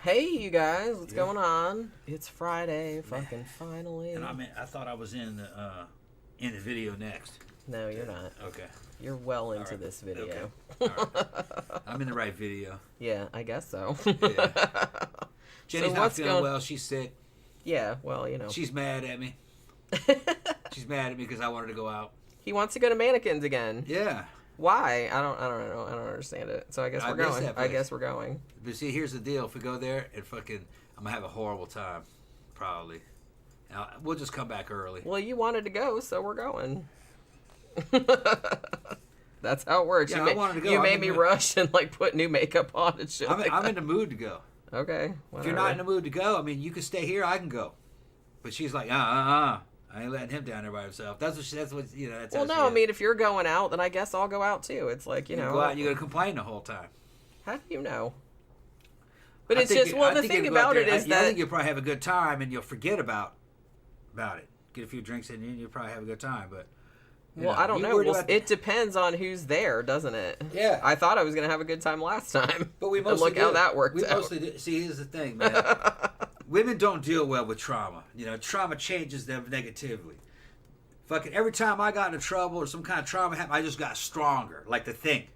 Hey, you guys, what's going on? It's Friday, fucking finally. And I thought I was in the video next. No, you're not. Okay. You're well into this video. Okay. All right. I'm in the right video. Yeah, I guess so. Yeah. Jenny's not feeling well. She's sick. Yeah, well, you know. She's mad at me. She's mad at me because I wanted to go out. He wants to go to Mannequins again. Yeah. Why? I don't know. I don't understand it. So I guess we're going. I guess we're going. But see, here's the deal. If we go there, I'm gonna have a horrible time, probably. Now, we'll just come back early. Well, you wanted to go, so we're going. That's how it works. Yeah, I wanted to go. You made me rush and like put new makeup on and shit. I'm in the mood to go. Okay. Whatever. If you're not in the mood to go, I mean, you can stay here. I can go. But she's like, I ain't letting him down there by himself. That's what you know. That's well, no, I mean, if you're going out, then I guess I'll go out too. It's like, you know. Go out and you're gonna complain the whole time. How do you know? But it's just, well, the thing about it is that I think you'll probably have a good time and you'll forget about it. Get a few drinks in and you'll probably have a good time. But well, I don't know. Well, it depends on who's there, doesn't it? Yeah. I thought I was gonna have a good time last time. But we mostly look how that worked out. Mostly do. See, here's the thing, man. Women don't deal well with trauma. You know, trauma changes them negatively. Fucking every time I got into trouble or some kind of trauma happened, I just got stronger, like the Thing,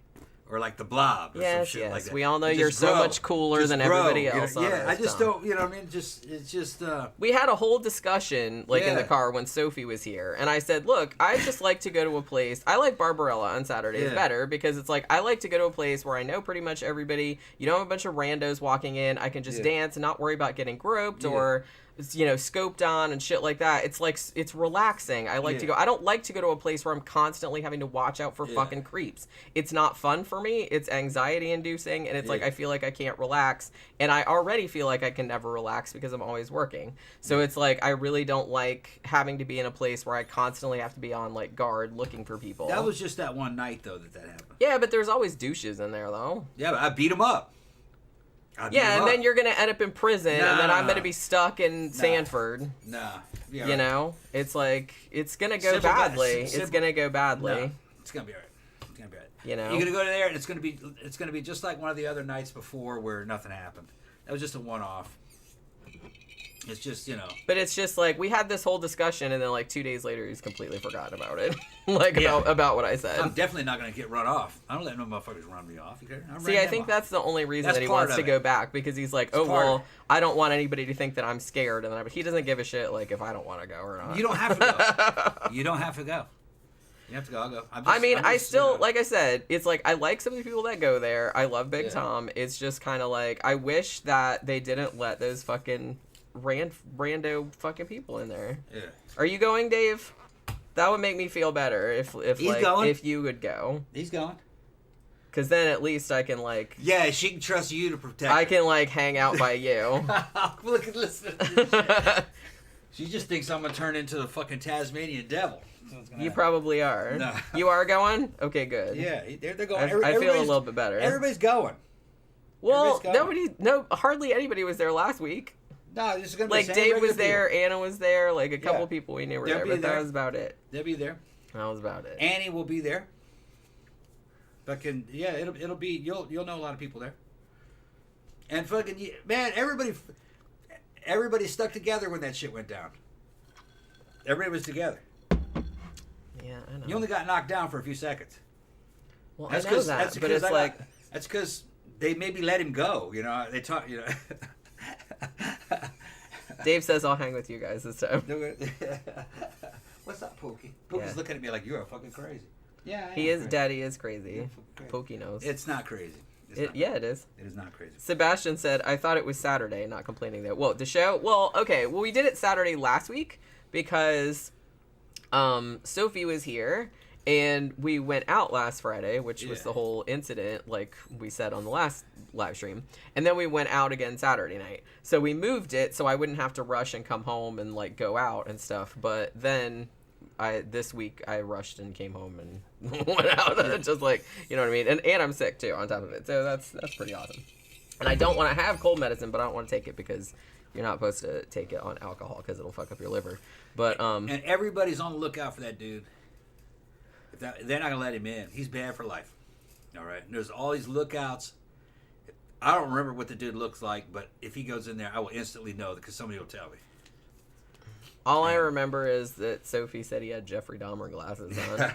or like the Blob, or some shit like that. We all know you're so much cooler than everybody else. Yeah, I just don't, you know what I mean? It's just. We had a whole discussion, like in the car when Sophie was here, and I said, look, I just like to go to a place. I like Barbarella on Saturdays better because it's like I like to go to a place where I know pretty much everybody. You don't have a bunch of randos walking in. I can just dance and not worry about getting groped or, you know, scoped on and shit like that. It's like, it's relaxing. I like to go. I don't like to go to a place where I'm constantly having to watch out for fucking creeps. It's not fun for me. It's anxiety inducing, and it's like I feel like I can't relax, and I already feel like I can never relax because I'm always working. So it's like I really don't like having to be in a place where I constantly have to be on like guard looking for people. That was just that one night though that happened. Yeah, but there's always douches in there though. Yeah, but I beat him up. And then you're going to end up in prison, and then I'm going to be stuck in Sanford. Yeah, you know? It's like, it's going to go badly. It's going to go badly. No, it's going to be all right. It's going to be all right. You know? You're going to go there, and it's going to be just like one of the other nights before where nothing happened. That was just a one-off. It's just, you know. But it's just like, we had this whole discussion, and then like 2 days later, he's completely forgotten about it. About what I said. I'm definitely not going to get run off. I don't let no motherfuckers run me off. See, I think that's the only reason that he wants to go back, because he's like, oh, well, I don't want anybody to think that I'm scared. And but he doesn't give a shit, like, if I don't want to go or not. You don't have to go. You don't have to go. You have to go. I'll go. I still, like I said, it's like, I like some of the people that go there. I love Big Tom. It's just kind of like, I wish that they didn't let those fucking rando fucking people in there. Yeah. Are you going, Dave? That would make me feel better if you would go. He's going. Because then at least I can like. Yeah, she can trust you to protect. I can like hang out by you. Look at listen. To this shit. She just thinks I'm gonna turn into the fucking Tasmanian devil. You probably are. No. You are going? Okay, good. Yeah, they're going. I feel a little bit better. Everybody's going. Well, hardly anybody was there last week. No, this is gonna be like Dave was there, people. Anna was there, like a couple people we knew were there, but that was about it. They'll be there. That was about it. Annie will be there. Fucking it'll be you'll know a lot of people there. And fucking man, everybody stuck together when that shit went down. Everybody was together. Yeah, I know. You only got knocked down for a few seconds. Well, I know that, but it's like that's because they maybe let him go. You know, they talk. You know. Dave says I'll hang with you guys this time. What's up, Pokey? Pokey's looking at me like you're fucking crazy. Yeah, he is. Daddy is crazy. Pokey knows. It's not crazy. It is. It is not crazy. Sebastian said, "I thought it was Saturday." Not complaining though. Well, the show. Well, okay. Well, we did it Saturday last week because Sophie was here. And we went out last Friday, which was the whole incident, like we said on the last live stream. And then we went out again Saturday night. So we moved it so I wouldn't have to rush and come home and like go out and stuff. But then this week I rushed and came home and went out. Just like, you know what I mean? And I'm sick too on top of it. So that's pretty awesome. And I don't want to have cold medicine, but I don't want to take it because you're not supposed to take it on alcohol because it'll fuck up your liver. But and everybody's on the lookout for that dude. They're not gonna let him in. He's banned for life. All right. And there's all these lookouts. I don't remember what the dude looks like, but if he goes in there, I will instantly know because somebody will tell me. All I remember is that Sophie said he had Jeffrey Dahmer glasses on.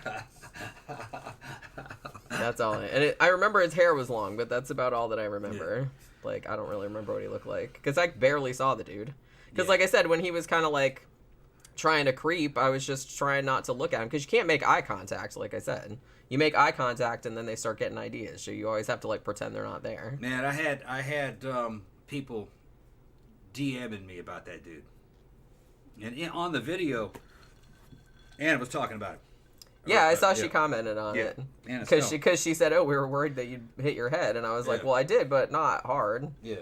That's all. I remember his hair was long, but that's about all that I remember. Yeah. Like, I don't really remember what he looked like. Because I barely saw the dude. Because, like I said, when he was kind of, like, trying to creep, I was just trying not to look at him. Because you can't make eye contact, like I said. You make eye contact, and then they start getting ideas. So you always have to, like, pretend they're not there. Man, I had people DMing me about that dude. And on the video, Anna was talking about it. Yeah, I saw she commented on it. Because she said, oh, we were worried that you'd hit your head. And I was like, well, I did, but not hard. Yeah.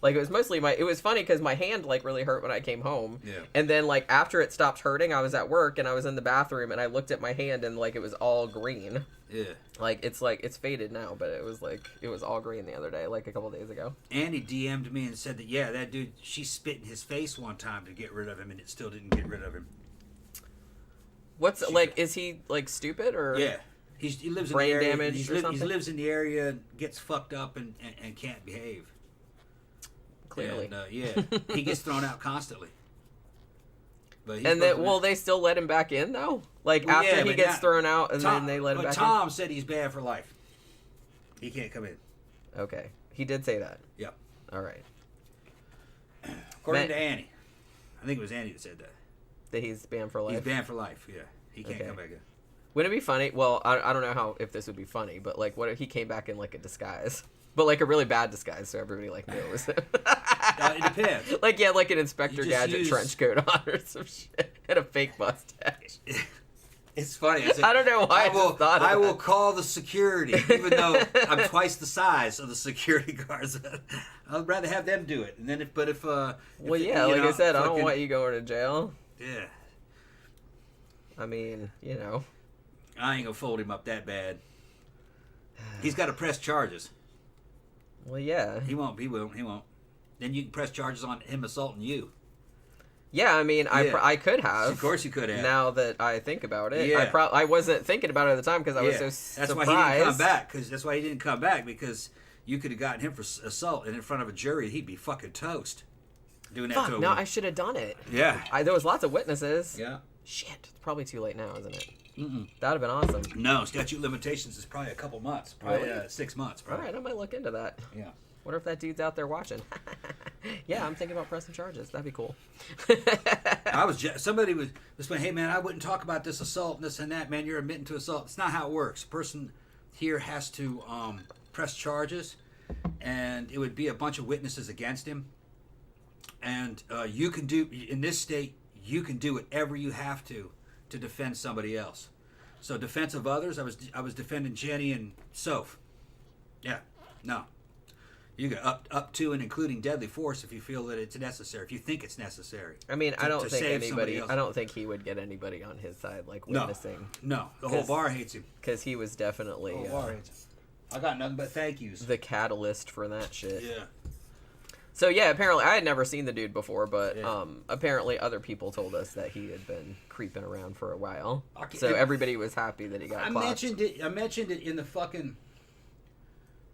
Like, it was mostly it was funny because my hand, like, really hurt when I came home. Yeah. And then, like, after it stopped hurting, I was at work and I was in the bathroom and I looked at my hand and, like, it was all green. Yeah. Like, it's faded now, but it was all green the other day, like, a couple days ago. Andy DM'd me and said that, yeah, that dude, she spit in his face one time to get rid of him and it still didn't get rid of him. Is he, like, stupid or? Yeah. He lives brain in the area. Damage or something? He lives in the area, gets fucked up and can't behave. Clearly. And, he gets thrown out constantly. But they still let him back in, though? Like, after he gets thrown out, and then they let him back in? Tom said he's banned for life. He can't come in. Okay. He did say that? Yep. All right. According to Annie. I think it was Annie that said that. That he's banned for life? He's banned for life, yeah. He can't come back in. Wouldn't it be funny? Well, I don't know if this would be funny, but, like, what if he came back in, like, a disguise? But, like, a really bad disguise, so everybody, like, knows. It depends. Like, yeah, like an Inspector Gadget trench coat on or some shit. And a fake mustache. It's funny. I don't know why I will call the security, even though I'm twice the size of the security guards. I'd rather have them do it. And then I said, I don't want you going to jail. Yeah. I mean, I ain't gonna fold him up that bad. He's got to press charges. Well, yeah. He won't. Then you can press charges on him assaulting you. Yeah, I mean, I could have. Of course you could have. Now that I think about it. Yeah. I wasn't thinking about it at the time because I was so surprised. That's why he didn't come back, because you could have gotten him for assault, and in front of a jury, he'd be fucking toast. Doing that to him. No, I should have done it. Yeah. There was lots of witnesses. Yeah. Shit, it's probably too late now, isn't it? Mm-mm. That would have been awesome. No, statute limitations is probably a couple months. Probably 6 months. Probably. All right, I might look into that. Yeah. What if that dude's out there watching? Yeah, I'm thinking about pressing charges. That'd be cool. Somebody was saying, hey, man, I wouldn't talk about this assault and this and that. Man, you're admitting to assault. It's not how it works. A person here has to press charges, and it would be a bunch of witnesses against him. And you can do, in this state, you can do whatever you have to defend somebody else. So defense of others, I was defending Jenny and Soph. Yeah, no. You go up to and including deadly force if you feel that it's necessary, if you think it's necessary. I mean, I don't think he would get anybody on his side, like, witnessing. No, the whole bar hates him. Because he was definitely... The whole bar hates him. I got nothing but thank yous. The catalyst for that shit. Yeah. So, yeah, apparently, I had never seen the dude before, but apparently other people told us that he had been creeping around for a while. So everybody was happy that he got clocked. I mentioned it in the fucking...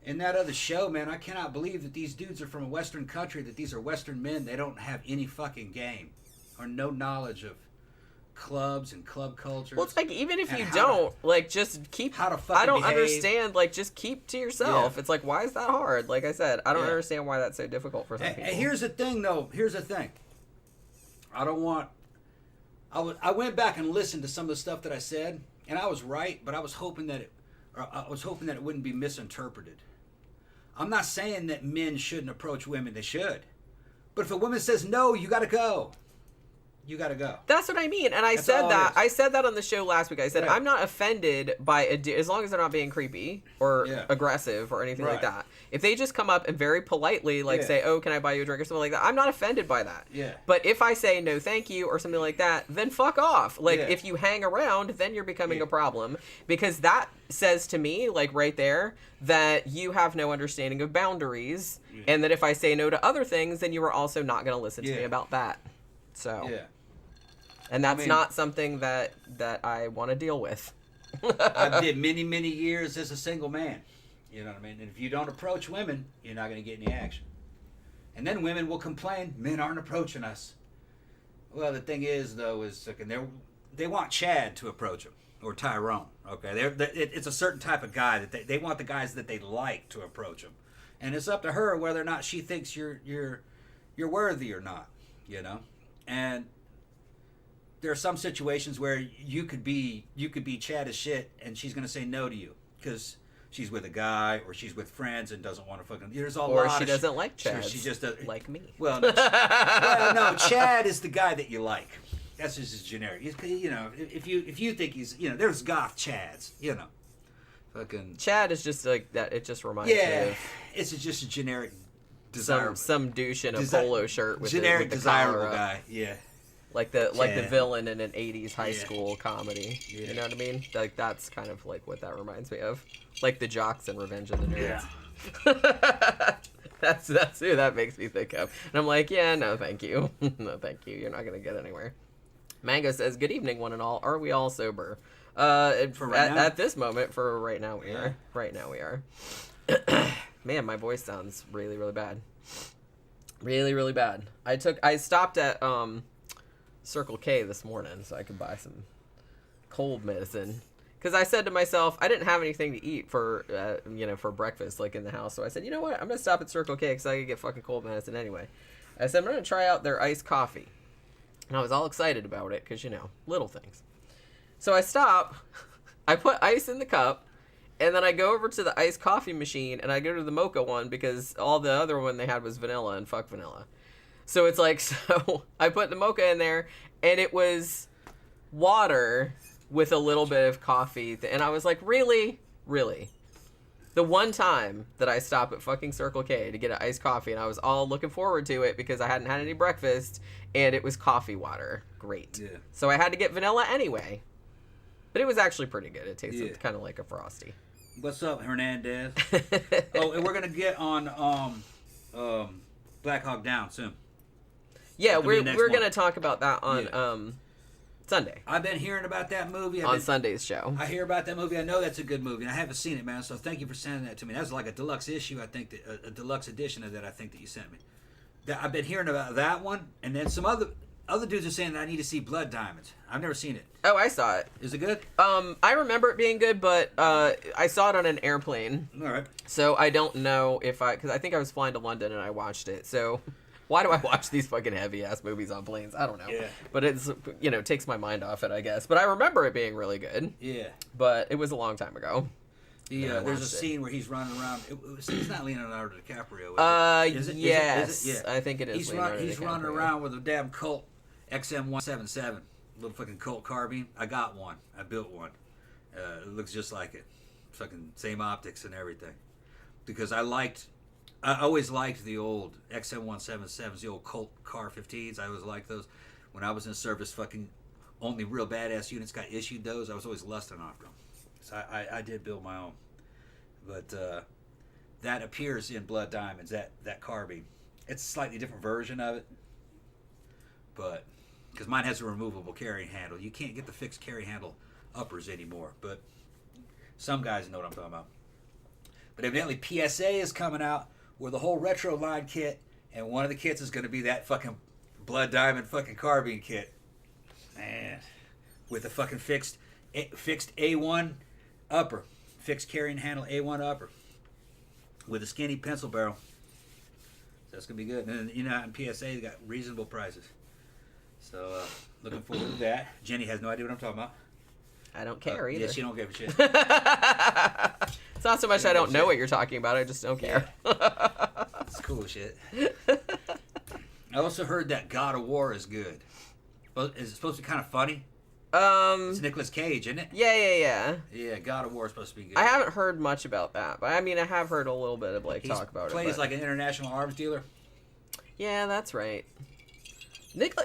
In that other show, man, I cannot believe that these dudes are from a Western country, that these are Western men. They don't have any fucking game or no knowledge of clubs and club culture. Well, it's like, even if you don't, like, just keep... How to fucking I don't behave. understand, like, just keep to yourself. Yeah. It's like, why is that hard? Like I said, I don't Yeah. understand why that's so difficult for some people. And here's the thing, though. Here's the thing. I don't want... I went back and listened to some of the stuff that I said, and I was right, but I was hoping that it wouldn't be misinterpreted. I'm not saying that men shouldn't approach women. They should. But if a woman says no, you got to go. You got to go. That's what I mean. And I said that on the show last week. I said, I'm not offended by as long as they're not being creepy or aggressive or anything like that. If they just come up and very politely say, oh, can I buy you a drink or something like that, I'm not offended by that. Yeah. But if I say no thank you or something like that, then fuck off. Like, if you hang around, then you're becoming a problem. Because that says to me, like, right there, that you have no understanding of boundaries. Yeah. And that if I say no to other things, then you are also not going to listen to me about that. So... Yeah. And that's not something that I want to deal with. I did many, many years as a single man You know what I mean? And if you don't approach women, you're not going to get any action. And then women will complain, men aren't approaching us. Well, the thing is, though, is they want Chad to approach them, or Tyrone. Okay, it's a certain type of guy that they want the guys that they like to approach them, and it's up to her whether or not she thinks you're worthy or not. You know, and there are some situations where you could be Chad as shit, and she's gonna say no to you because she's with a guy or she's with friends and doesn't want to fucking. There's all. Or she doesn't like Chad. She just doesn't like me. Well, no, Chad is the guy that you like. That's just his generic. You know, if you think he's, you know, there's goth Chads. You know, fucking. Chad is just like that. It just reminds me of. It's just a generic. Desirable. Some douche in a polo shirt with generic the desirable guy. Yeah. Like the villain in an 80s high school comedy. Yeah. You know what I mean? Like that's kind of like what that reminds me of. Like the jocks in Revenge of the Nerds. Yeah. that's who that makes me think of. And I'm like, yeah, no thank you. No thank you. You're not going to get anywhere. Mango says, good evening, one and all. Are we all sober? At this moment, for right now we are. Right now we are. Man, my voice sounds really, really bad. Really, really bad. I stopped at Circle K this morning so I could buy some cold medicine. Because I said to myself, I didn't have anything to eat for breakfast, like in the house. So I said, you know what? I'm going to stop at Circle K because I could get fucking cold medicine anyway. I said, I'm going to try out their iced coffee. And I was all excited about it because, you know, little things. So I stop, I put ice in the cup, and then I go over to the iced coffee machine, and I go to the mocha one because all the other one they had was vanilla, and fuck vanilla. So it's like, so I put the mocha in there, and it was water with a little bit of coffee. And I was like, really? Really? The one time that I stop at fucking Circle K to get an iced coffee, and I was all looking forward to it because I hadn't had any breakfast, and it was coffee water. Great. Yeah. So I had to get vanilla anyway. But it was actually pretty good. It tasted kind of like a Frosty. What's up, Hernandez? Oh, and we're going to get on Black Hawk Down soon. Yeah, we're going to talk about that on Sunday. I've been hearing about that movie. On Sunday's show. I hear about that movie. I know that's a good movie, and I haven't seen it, man, so thank you for sending that to me. That was like a deluxe issue, I think, a deluxe edition of that I think that you sent me. I've been hearing about that one, and then some other dudes are saying that I need to see Blood Diamonds. I've never seen it. Oh, I saw it. Is it good? I remember it being good, but I saw it on an airplane. All right. So I don't know because I think I was flying to London and I watched it, so... Why do I watch these fucking heavy-ass movies on planes? I don't know. Yeah. But it's, takes my mind off it, I guess. But I remember it being really good. Yeah. But it was a long time ago. Yeah, there's a scene where he's running around. It's not Leonardo DiCaprio, is it? Yes. Is it? Yeah. I think it is He's running around with a damn Colt XM177. Little fucking Colt carbine. I got one. I built one. It looks just like it. Fucking same optics and everything. Because I always liked the old XM177s, the old Colt Car 15s. I always liked those. When I was in service, fucking only real badass units got issued those. I was always lusting after them. So I did build my own. But that appears in Blood Diamonds, that carbine. It's a slightly different version of it. But, because mine has a removable carry handle. You can't get the fixed carry handle uppers anymore. But some guys know what I'm talking about. But evidently PSA is coming out with a whole retro line kit, and one of the kits is going to be that fucking Blood Diamond fucking carbine kit. Man. With a fucking fixed A1 upper. Fixed carrying handle A1 upper. With a skinny pencil barrel. So that's going to be good. And then, in PSA, they got reasonable prices. So, looking forward to that. Jenny has no idea what I'm talking about. I don't care either. Yeah, she don't give a shit. It's not so much I don't know what you're talking about. I just don't care. It's cool shit. I also heard that God of War is good. Well, is it supposed to be kind of funny? It's Nicolas Cage, isn't it? Yeah. Yeah, God of War is supposed to be good. I haven't heard much about that, but I mean, I have heard a little bit of talk about it. He plays like an international arms dealer. Yeah, that's right.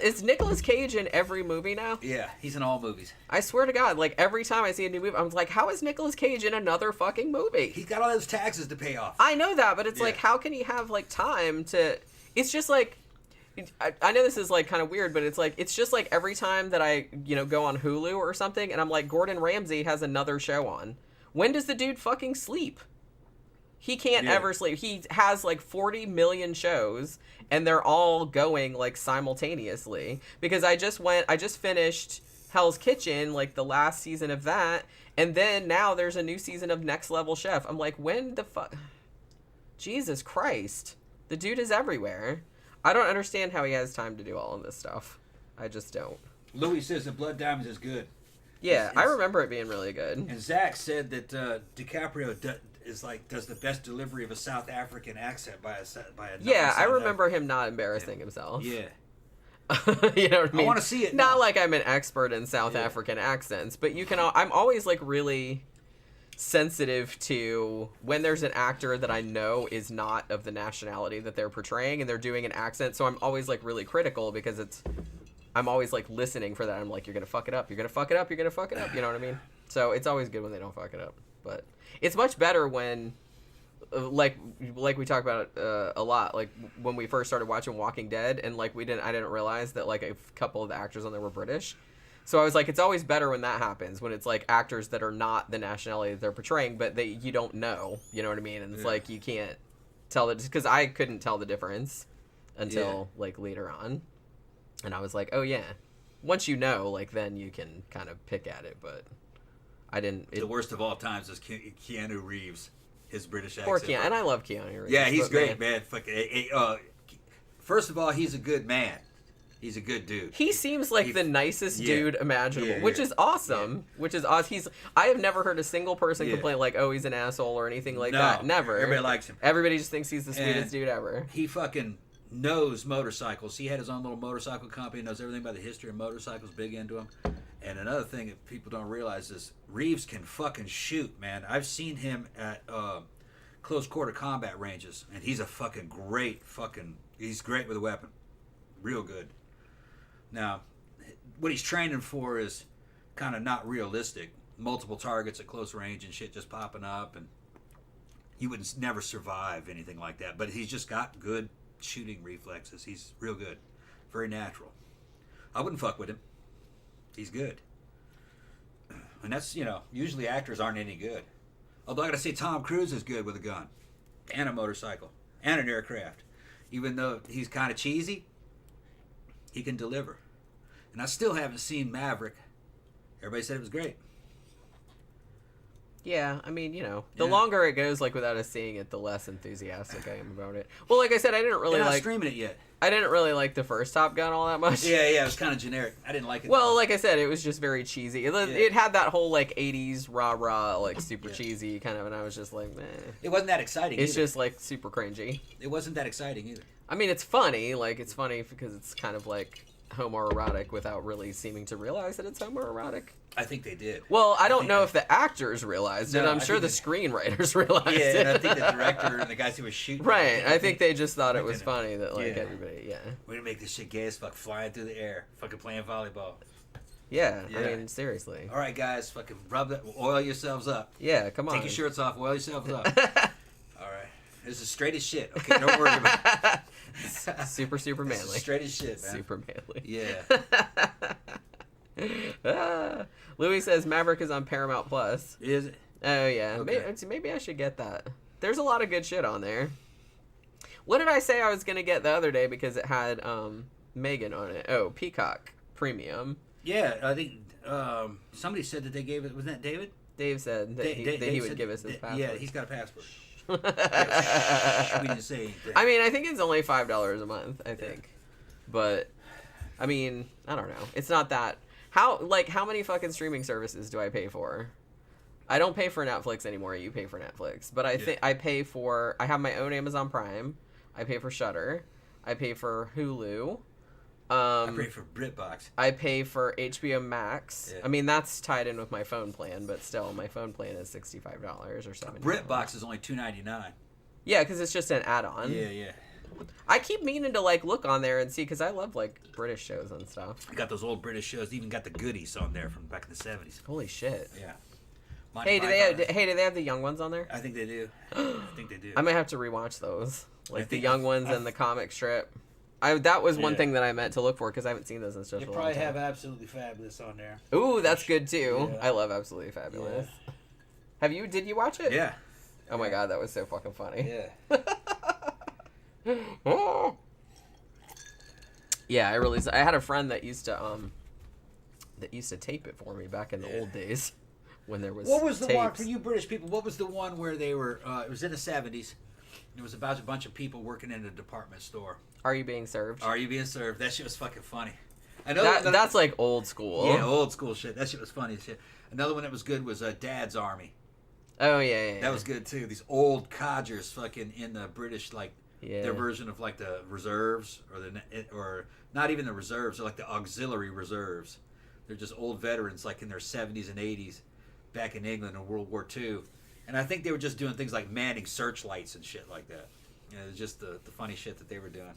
Is Nicolas Cage in every movie now? Yeah, he's in all movies. I swear to God, like every time I see a new movie, I'm like, how is Nicolas Cage in another fucking movie? He's got all those taxes to pay off. I know that, but it's like, how can he have like time to? It's just like, I know this is like kind of weird, but it's just like every time that I go on Hulu or something, and I'm like, Gordon Ramsay has another show on. When does the dude fucking sleep? He can't ever sleep. He has like 40 million shows, and they're all going like simultaneously. Because I just finished Hell's Kitchen, like the last season of that, and then now there's a new season of Next Level Chef. I'm like, when the fuck? Jesus Christ. The dude is everywhere. I don't understand how he has time to do all of this stuff. I just don't. Louis says the Blood Diamonds is good. Yeah, I remember it being really good. And Zach said that DiCaprio does the best delivery of a South African accent by a yeah, I remember him not embarrassing himself. Yeah. You know what I mean? I want to see it. Not like I'm an expert in South African accents, but I'm always like really sensitive to when there's an actor that I know is not of the nationality that they're portraying and they're doing an accent. So I'm always like really critical because I'm always like listening for that. I'm like, you're going to fuck it up. You're going to fuck it up. You're going to fuck it up. You know what I mean? So it's always good when they don't fuck it up. But it's much better when, like we talk about it a lot, like when we first started watching Walking Dead, and like I didn't realize that like a couple of the actors on there were British. So I was like, it's always better when that happens, when it's like actors that are not the nationality that they're portraying, but you don't know, you know what I mean? And it's like, you can't tell that, because I couldn't tell the difference until like later on. And I was like, oh yeah, once you know, like then you can kind of pick at it, but I didn't. The worst of all times is Keanu Reeves, his British accent. Poor Keanu, and I love Keanu Reeves. Yeah, he's great, man. First of all, he's a good man. He's a good dude. He seems like the nicest dude imaginable, which is awesome. Which is awesome. I have never heard a single person complain like, oh, he's an asshole or anything like that. Never. Everybody likes him. Everybody just thinks he's the sweetest dude ever. He fucking knows motorcycles. He had his own little motorcycle company, knows everything about the history of motorcycles, big into them. And another thing that people don't realize is Reeves can fucking shoot, man. I've seen him at close quarter combat ranges, and he's a fucking he's great with a weapon. Real good. Now, what he's training for is kind of not realistic. Multiple targets at close range and shit just popping up, and he would never survive anything like that. But he's just got good shooting reflexes. He's real good. Very natural. I wouldn't fuck with him. He's good. And that's, usually actors aren't any good. Although I gotta say Tom Cruise is good with a gun. And a motorcycle. And an aircraft. Even though he's kind of cheesy, he can deliver. And I still haven't seen Maverick. Everybody said it was great. Yeah, I mean, the longer it goes, like, without us seeing it, the less enthusiastic I am about it. Well, like I said, I didn't really They're not streaming it yet. I didn't really like the first Top Gun all that much. Yeah, it was kind of generic. I didn't like it. Well, like I said, it was just very cheesy. It had that whole, like, 80s rah-rah, like, super cheesy kind of, and I was just like, meh. It wasn't that exciting It's just, like, super cringy. It wasn't that exciting either. I mean, it's funny. Like, it's funny because it's kind of, like, homoerotic without really seeming to realize that it's homoerotic. I think they did. Well, I don't know if the actors realized it. I'm sure the screenwriters realized it. Yeah, and I think the director and the guys who were shooting. Right. I think they just thought it was funny that, like, everybody, we're gonna make this shit gay as fuck, flying through the air, fucking playing volleyball. Yeah, I mean, seriously. All right, guys, fucking oil yourselves up. Yeah, come on. Take your shirts off, oil yourselves up. All right. This is straight as shit. Okay, don't worry about it. Super manly. This is straight as shit, man. Super manly. Yeah. Louis says Maverick is on Paramount Plus. Is it? Oh, yeah. Okay. Maybe I should get that. There's a lot of good shit on there. What did I say I was going to get the other day because it had Megan on it? Oh, Peacock Premium. Yeah, I think somebody said that they gave it. Wasn't that David? Dave said that he would give us his passport. Yeah, he's got a passport. We didn't say anything. I mean, I think it's only $5 a month, I think. But, I mean, I don't know. It's not that... How many fucking streaming services do I pay for? I don't pay for Netflix anymore. You pay for Netflix. But I think I pay for... I have my own Amazon Prime. I pay for Shudder. I pay for Hulu. I pay for BritBox. I pay for HBO Max. Yeah. I mean, that's tied in with my phone plan, but still, my phone plan is $65 or $70. BritBox is only $2.99. Yeah, because it's just an add-on. Yeah. I keep meaning to, like, look on there and see, because I love, like, British shows and stuff. I got those old British shows. Even got the goodies on there from back in the 70s. Holy shit. Yeah. Hey, do they have the young ones on there? I think they do. I might have to rewatch those. Like, the young ones and the comic strip. That was one thing that I meant to look for, because I haven't seen those in such a long time. You probably have Absolutely Fabulous on there. Ooh, that's good, too. Yeah. I love Absolutely Fabulous. Yeah. Did you watch it? Yeah. Oh my god, that was so fucking funny. Yeah. Yeah, I had a friend that used to tape it for me back in the old days when there was What was the tapes. one for you British people? What was the one where they were? It was in the 70s. It was about a bunch of people working in a department store. Are You Being Served? Are You Being Served? That shit was fucking funny. That's like old school. Yeah, old school shit. That shit was funny as shit. Another one that was good was Dad's Army. Oh yeah. That was good too. These old codgers fucking in the British, like their version of like the reserves or not even the reserves. They're like the auxiliary reserves. They're just old veterans like in their 70s and 80s back in England in World War II. And I think they were just doing things like manning searchlights and shit like that. You know, it was just the funny shit that they were doing.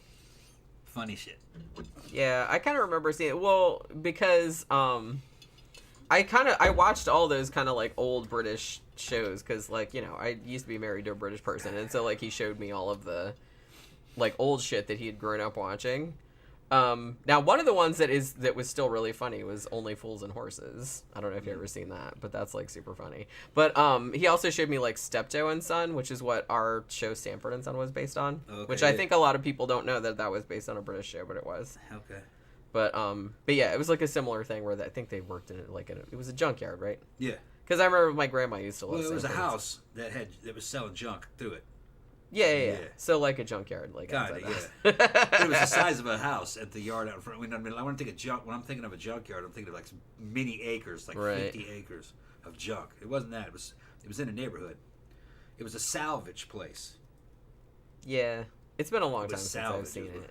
Funny shit. Yeah, I kind of remember seeing it. Well, because I watched all those kind of like old British shows because like, you know, I used to be married to a British person, and so like he showed me all of the like old shit that he had grown up watching. Now one of the ones that was still really funny was Only Fools and Horses. I don't know if you've ever seen that, but that's like super funny. But he also showed me like Steptoe and Son, which is what our show Sanford and Son was based on. Okay, which I think a lot of people don't know that was based on a British show, but it was. Okay. But yeah, it was like a similar thing where I think they worked in it like it was a junkyard, right? Yeah. Because I remember my grandma used to love. Well, it was a house that was selling junk through it. Yeah. So like a junkyard, like kind of, yeah. It was the size of a house at the yard out in front. I want to think of junk. When I'm thinking of a junkyard, I'm thinking of like mini acres, like 50 acres of junk. It wasn't that. It was in a neighborhood. It was a salvage place. Yeah, it's been a long time since I've seen it.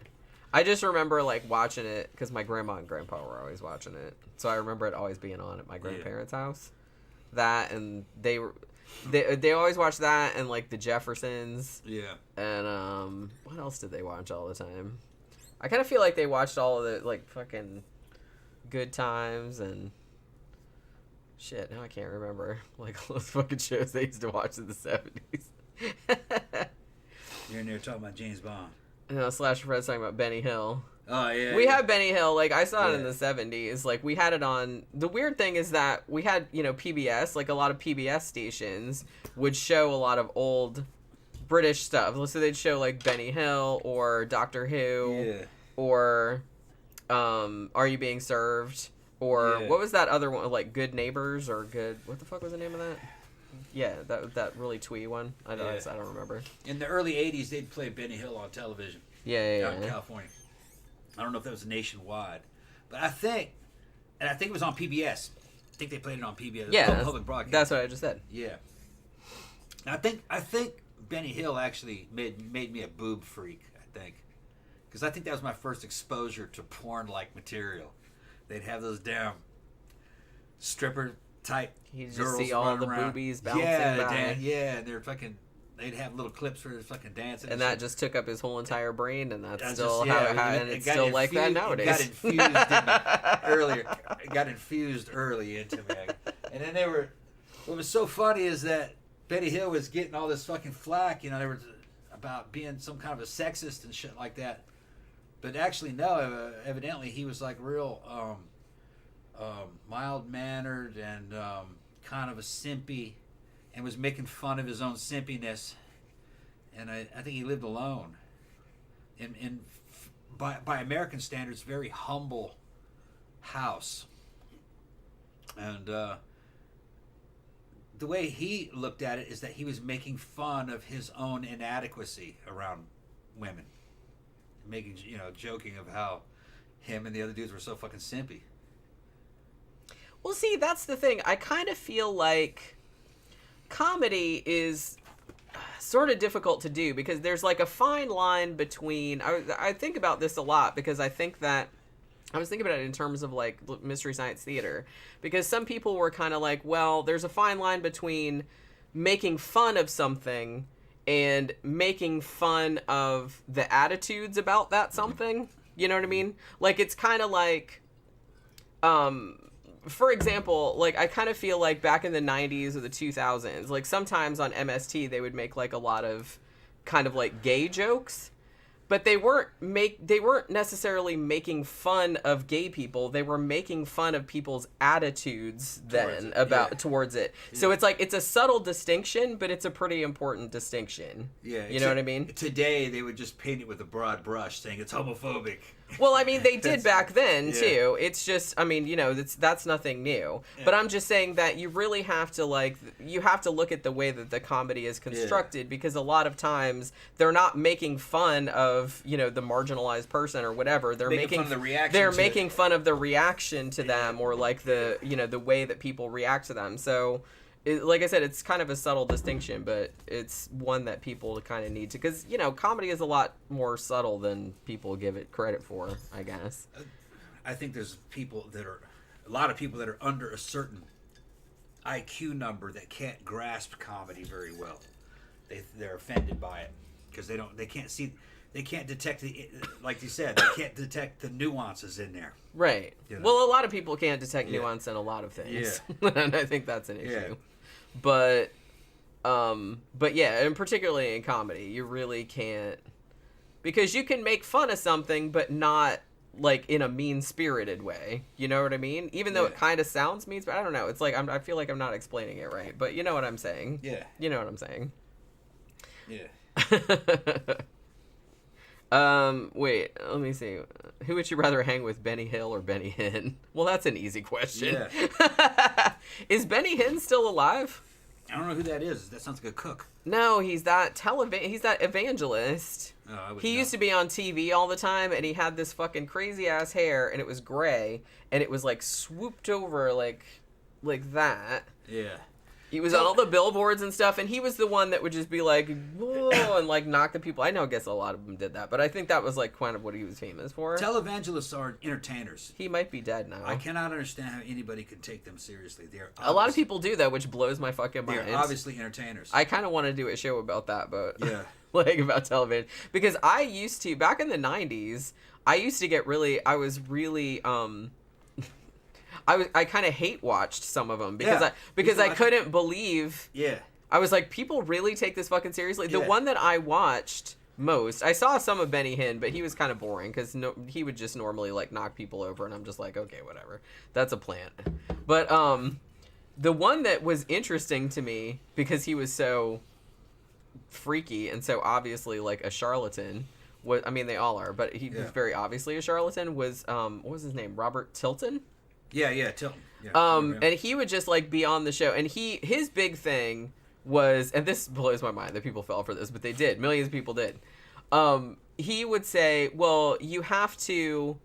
I just remember like watching it because my grandma and grandpa were always watching it, so I remember it always being on at my grandparents' house. That and they always watch that and like the Jeffersons. Yeah. And what else did they watch all the time? I kind of feel like they watched all of the like fucking Good Times and shit. Now I can't remember like all those fucking shows they used to watch in the 70s. You're in there talking about James Bond. No, Slasher Fred's talking about Benny Hill. Oh, yeah. We had Benny Hill, like, I saw it in the 70s. Like, we had it on... The weird thing is that we had, you know, PBS. Like, a lot of PBS stations would show a lot of old British stuff. So they'd show, like, Benny Hill or Doctor Who or Are You Being Served? Or what was that other one? Like, Good Neighbors or Good... What the fuck was the name of that? Yeah, that really twee one. I don't remember. In the early 80s, they'd play Benny Hill on television. Yeah. Out in California. I don't know if that was nationwide, but I think it was on PBS. I think they played it on PBS. Yeah, public broadcast. That's what I just said. Yeah. I think Benny Hill actually made me a boob freak. I think, because I think that was my first exposure to porn-like material. They'd have those damn stripper type You girls just see all the around. boobies bouncing by. And they're fucking. They'd have little clips for his fucking dancing. And that just took up his whole entire brain, and that's still and it's still infused, like that nowadays. It got infused earlier. It got infused early into me. And then what was so funny is that Benny Hill was getting all this fucking flack, you know, they were about being some kind of a sexist and shit like that. But actually, no, evidently he was like real mild-mannered and kind of a simpy, and was making fun of his own simpiness, and I think he lived alone. By American standards, very humble house, and the way he looked at it is that he was making fun of his own inadequacy around women, making joking of how him and the other dudes were so fucking simpy. Well, see, that's the thing. I kind of feel like comedy is sort of difficult to do because there's like a fine line between... I think about this a lot because I think that... I was thinking about it in terms of like Mystery Science Theater, because some people were kind of like, well, there's a fine line between making fun of something and making fun of the attitudes about that something. You know what I mean? Like, it's kind of like... for example, like, I kind of feel like back in the 90s or the 2000s, like, sometimes on MST, they would make, like, a lot of kind of, like, gay jokes. but they weren't necessarily making fun of gay people. They were making fun of people's attitudes towards it. Yeah. So it's like, it's a subtle distinction, but it's a pretty important distinction. Yeah. You know what I mean? Today, they would just paint it with a broad brush saying it's homophobic. Well, I mean, they did back then, too. It's just, I mean, that's nothing new. Yeah. But I'm just saying that you really have to, look at the way that the comedy is constructed, because a lot of times they're not making fun of, the marginalized person or whatever. They're making fun of the reaction. They're making fun of the reaction to them, or like the way that people react to them. So, like I said, it's kind of a subtle distinction, but it's one that people kind of need to, because comedy is a lot more subtle than people give it credit for, I guess. I think there's a lot of people that are under a certain IQ number that can't grasp comedy very well. They're offended by it because they can't detect like you said, they can't detect the nuances in there. Right. Well, a lot of people can't detect nuance in a lot of things. Yeah. And I think that's an issue. Yeah. But yeah, and particularly in comedy, you really can't, because you can make fun of something, but not like in a mean-spirited way. You know what I mean? Even though it kind of sounds mean, but I don't know. It's like I feel like I'm not explaining it right, but you know what I'm saying. Yeah. You know what I'm saying. Yeah. Wait, let me see. Who would you rather hang with, Benny Hill or Benny Hinn? Well, that's an easy question. Yeah. Is Benny Hinn still alive? I don't know who that is. That sounds like a cook. No, he's that evangelist. Oh, he used to be on TV all the time, and he had this fucking crazy ass hair, and it was gray, and it was like swooped over like that. Yeah. He was on all the billboards and stuff, and he was the one that would just be like, whoa, and like knock the people. I guess a lot of them did that, but I think that was like kind of what he was famous for. Televangelists are entertainers. He might be dead now. I cannot understand how anybody can take them seriously. A lot of people do, though, which blows my fucking mind. They're obviously entertainers. I kind of want to do a show about that, but yeah, like about television, because I used to, back in the 90s, I used to get really, I kind of hate watched some of them because I couldn't believe. Yeah. I was like, people really take this fucking seriously. The one that I watched most, I saw some of Benny Hinn, but he was kind of boring because he would just normally like knock people over, and I'm just like, okay, whatever. That's a plant. But the one that was interesting to me because he was so freaky and so obviously like a charlatan. They all are, but he was very obviously a charlatan. Was what was his name? Robert Tilton. Yeah, Tilton. Yeah, and he would just like be on the show, and his big thing was, and this blows my mind that people fell for this, but they did. Millions of people did. He would say, well, you have to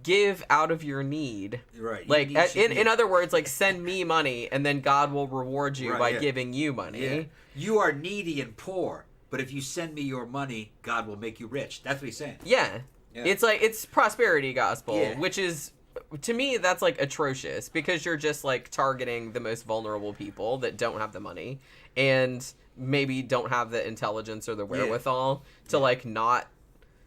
give out of your need. Right. Like, in other words, like, send me money, and then God will reward you by giving you money. Yeah. You are needy and poor, but if you send me your money, God will make you rich. That's what he's saying. Yeah. It's like, it's prosperity gospel, which is, to me, that's like atrocious, because you're just like targeting the most vulnerable people that don't have the money and maybe don't have the intelligence or the wherewithal to like not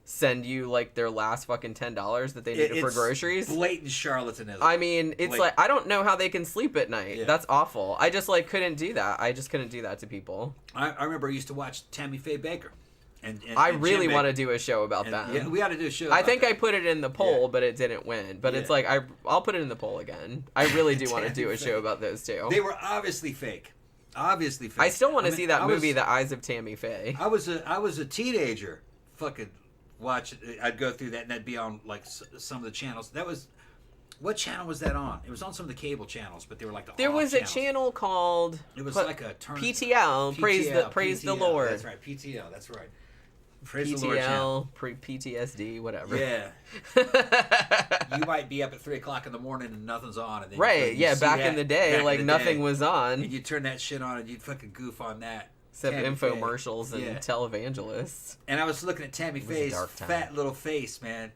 send you like their last fucking $10 that they needed for groceries. Blatant charlatanism. I mean, it's like I don't know how they can sleep at night. Yeah. That's awful. I just like couldn't do that. I just couldn't do that to people. I remember I used to watch Tammy Faye Baker. And I really want to do a show about that. Yeah, we ought to do a show. I think I put it in the poll, but it didn't win. But it's like I'll put it in the poll again. I really do want to do a show about those two. They were obviously fake. Obviously fake. I still want to see that movie, The Eyes of Tammy Faye. I was a teenager. Fucking watch. I'd go through that, and that'd be on like some of the channels. That was. What channel was that on? It was on some of the cable channels, but they were like there was channels. A channel called. It was like a PTL. Praise the Lord. That's right. PTL. That's right. Praise PTL, the Lord channel. PTSD, whatever. Yeah. You might be up at 3 o'clock in the morning and nothing's on. And then back in the day, like nothing was on. And you turn that shit on and you'd fucking goof on that. Except infomercials and televangelists. And I was looking at Tammy Faye's fat little face, man.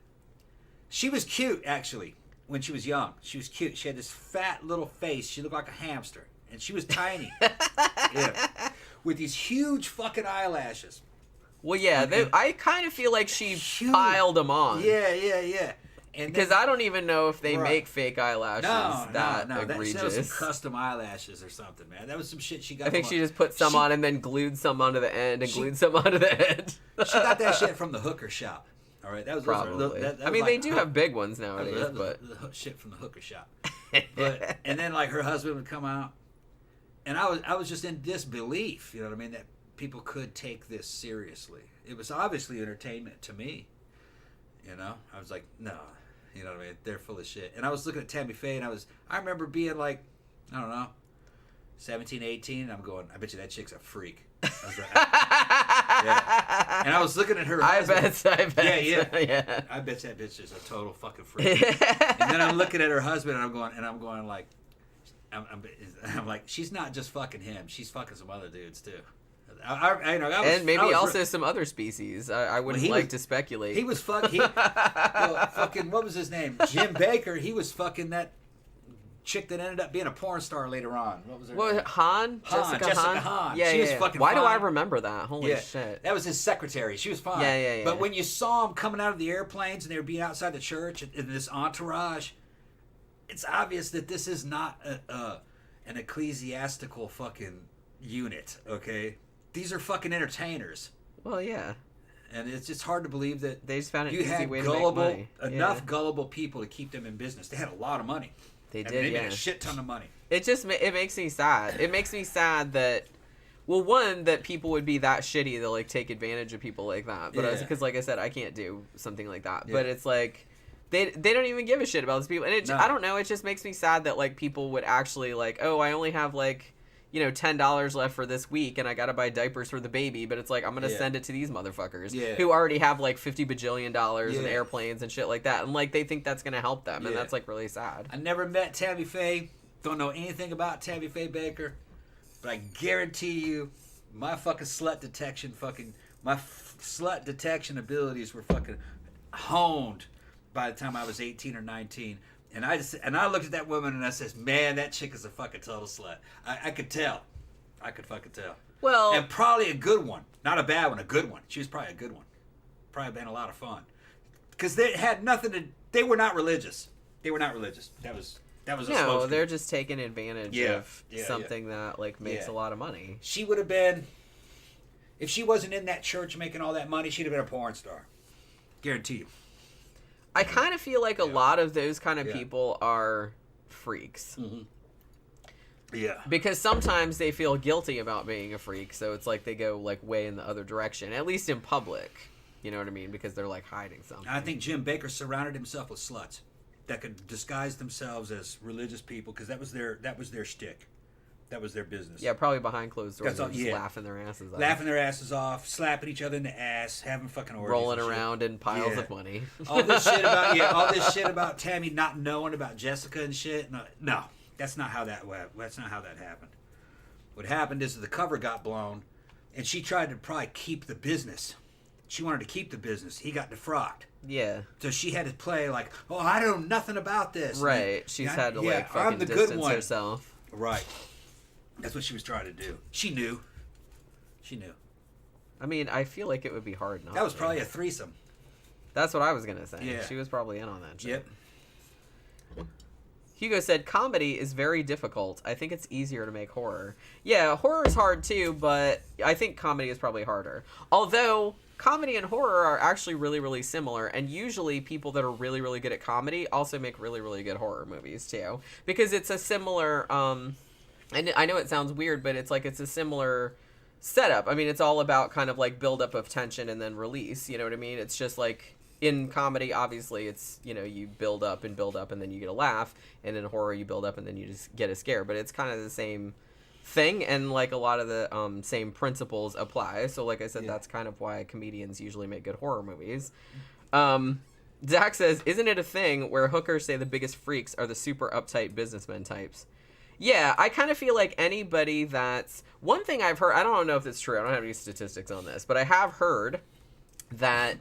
She was cute, actually, when she was young. She was cute. She had this fat little face. She looked like a hamster. And she was tiny. With these huge fucking eyelashes. Well, I kind of feel like she piled them on. Yeah. Because I don't even know if they make fake eyelashes that no. egregious. That was some custom eyelashes or something, man. That was some shit she got. I think she just put some on and then glued some onto the end and glued some onto the end. She got that shit from the hooker shop. All right, that was probably. That I mean, they do have big ones nowadays, but the shit from the hooker shop. And then like her husband would come out, and I was just in disbelief. You know what I mean? That people could take this seriously. It was obviously entertainment to me. You know, I was like, no. You know what I mean? They're full of shit. And I was looking at Tammy Faye, and I remember being like, I don't know, 17, 18, and I'm going, I bet you that chick's a freak. I was like, yeah. And I was looking at her husband. I bet. Yeah. I bet that bitch is a total fucking freak. And then I'm looking at her husband, and I'm going like, I'm like, she's not just fucking him. She's fucking some other dudes, too. And maybe also some other species. I wouldn't like to speculate. He was fucking what was his name? Jim Baker. He was fucking that chick that ended up being a porn star later on. What was her name? Jessica Hahn. Yeah, she was fucking Why do I remember that? Holy shit. That was his secretary. She was fine. Yeah. But when you saw him coming out of the airplanes and they were being outside the church in this entourage, it's obvious that this is not an ecclesiastical fucking unit, okay? These are fucking entertainers. Well, yeah. And it's just hard to believe that they just found an you easy had way to make money. Enough gullible people to keep them in business. They had a lot of money. They did, They made a shit ton of money. It makes me sad. It makes me sad that, well, one, that people would be that shitty to, like, take advantage of people like that. But because, like I said, I can't do something like that. Yeah. But it's like, they don't even give a shit about these people. And I don't know, it just makes me sad that, like, people would actually, like, oh, I only have, like, you know, $10 left for this week, and I gotta buy diapers for the baby, but it's like, I'm gonna send it to these motherfuckers who already have like $50 bajillion in airplanes and shit like that, and like they think that's gonna help them, and that's like really sad. I never met Tammy Faye, don't know anything about Tammy Faye Baker, but I guarantee you, my fucking slut detection abilities were fucking honed by the time I was 18 or 19. And I looked at that woman and I says, man, that chick is a fucking total slut. I could tell. I could fucking tell. Well, and probably a good one. Not a bad one, a good one. She was probably a good one. Probably been a lot of fun. Because they had nothing to... They were not religious. That was a no, they're just taking advantage of something that like makes a lot of money. She would have been... If she wasn't in that church making all that money, she'd have been a porn star. Guarantee you. I kind of feel like a lot of those kind of people are freaks. Mm-hmm. Yeah. Because sometimes they feel guilty about being a freak, so it's like they go like way in the other direction, at least in public. You know what I mean? Because they're like hiding something. I think Jim Baker surrounded himself with sluts that could disguise themselves as religious people because that was their shtick. That was their business. Yeah, probably behind closed doors, just laughing their asses off. Laughing their asses off, slapping each other in the ass, having fucking orgies. Rolling around in piles of money. all this shit about Tammy not knowing about Jessica and shit. No, that's not how that went. That's not how that happened. What happened is the cover got blown, and she tried to probably keep the business. She wanted to keep the business. He got defrocked. Yeah. So she had to play like, oh, I know nothing about this. Right. She's had to like fucking distance herself. Right. That's what she was trying to do. She knew. I mean, I feel like it would be hard not. That was probably a threesome. That's what I was going to say. Yeah. She was probably in on that shit. Yep. Hugo said, comedy is very difficult. I think it's easier to make horror. Yeah, horror is hard too, but I think comedy is probably harder. Although, comedy and horror are actually really, really similar, and usually people that are really, really good at comedy also make really, really good horror movies too. Because it's a similar... And I know it sounds weird, but it's a similar setup. I mean, it's all about kind of like buildup of tension and then release. You know what I mean? It's just like in comedy, obviously, it's, you know, you build up and then you get a laugh. And in horror, you build up and then you just get a scare. But it's kind of the same thing. And like a lot of the same principles apply. So like I said, that's kind of why comedians usually make good horror movies. Zach says, isn't it a thing where hookers say the biggest freaks are the super uptight businessmen types? Yeah, I kind of feel like anybody that's... One thing I've heard... I don't know if it's true. I don't have any statistics on this. But I have heard that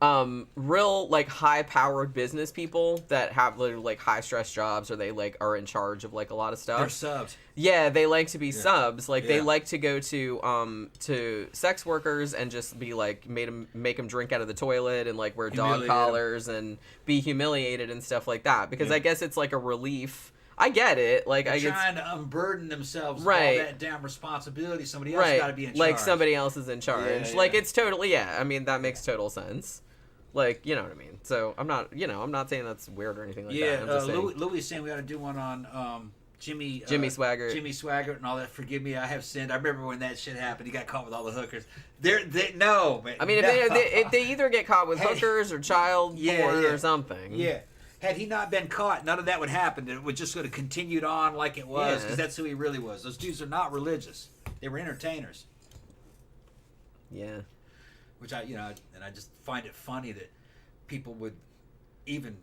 real like high powered business people that have literally like high stress jobs, or they like are in charge of like a lot of stuff. They're subs. Yeah, they like to be subs. Like they like to go to sex workers and just be like make them drink out of the toilet and like wear dog collars and be humiliated and stuff like that. Because I guess it's like a relief. I get it. Like they're trying to unburden themselves of all that damn responsibility. Somebody else got to be in charge. Like somebody else is in charge. Yeah, like it's totally I mean that makes total sense. Like, you know what I mean? So, I'm not saying that's weird or anything like that. I'm just saying. Louis is saying we ought to do one on Jimmy Swaggart. Jimmy Swaggart and all that. Forgive me, I have sinned. I remember when that shit happened. He got caught with all the hookers. No, man. I mean, if they either get caught with hookers or child porn or something. Yeah. Had he not been caught, none of that would happen. It would just sort of continued on like it was, because that's who he really was. Those dudes are not religious. They were entertainers. Yeah. Which I just find it funny that people would even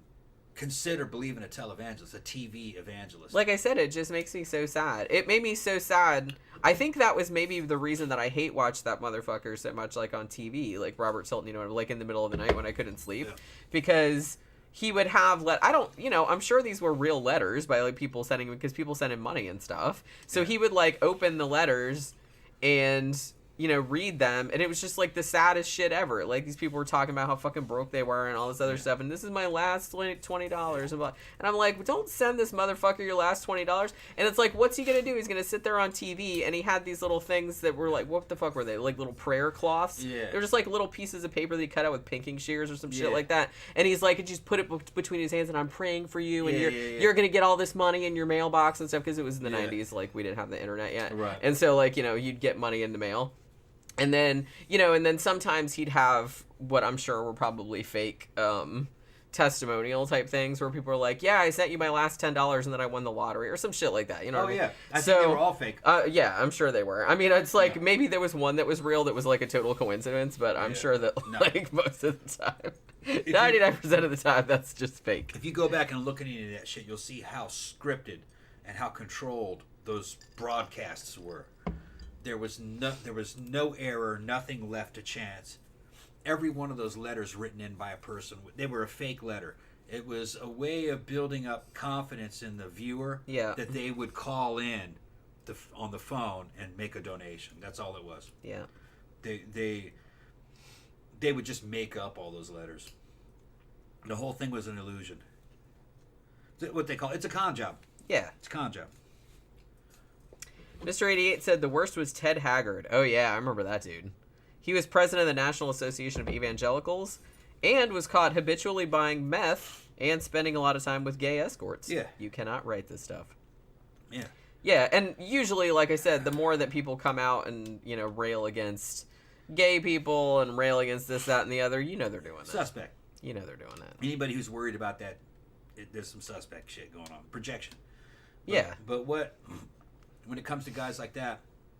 consider believing a televangelist, a TV evangelist. Like I said, it just makes me so sad. It made me so sad. I think that was maybe the reason that I hate watch that motherfucker so much, like on TV, like Robert Tilton, like in the middle of the night when I couldn't sleep, because he would have I'm sure these were real letters by like people sending, because people sent him money and stuff. So he would like open the letters and read them, and it was just like the saddest shit ever. Like these people were talking about how fucking broke they were and all this other stuff, and this is my last $20, and I'm like, don't send this motherfucker your last $20. And it's like, what's he gonna do? He's gonna sit there on TV, and he had these little things that were like, what the fuck were they? Like little prayer cloths. They're just like little pieces of paper that he cut out with pinking shears or some shit like that. And he's like, just put it between his hands, and I'm praying for you, and you're gonna get all this money in your mailbox and stuff, because it was in the 90s, like we didn't have the internet yet, and so like you'd get money in the mail. And then, and then sometimes he'd have what I'm sure were probably fake testimonial type things where people are like, yeah, I sent you my last $10 and then I won the lottery or some shit like that. You know what I mean? I think they were all fake. Yeah, I'm sure they were. I mean, it's like maybe there was one that was real that was like a total coincidence, but I'm sure that like most of the time, 99% of the time, that's just fake. If you go back and look at any of that shit, you'll see how scripted and how controlled those broadcasts were. There was no error, nothing left to chance. Every one of those letters written in by a person, they were a fake letter. It was a way of building up confidence in the viewer that they would call in on the phone and make a donation. That's all it was. Yeah. They would just make up all those letters. The whole thing was an illusion. What they call it's a con job. Yeah. It's a con job. Mr. 88 said the worst was Ted Haggard. Oh, yeah, I remember that dude. He was president of the National Association of Evangelicals and was caught habitually buying meth and spending a lot of time with gay escorts. Yeah. You cannot write this stuff. Yeah. Yeah, and usually, like I said, the more that people come out and, rail against gay people and rail against this, that, and the other, they're doing that. Suspect. They're doing that. Anybody who's worried about that, there's some suspect shit going on. Projection. But when it comes to guys like that,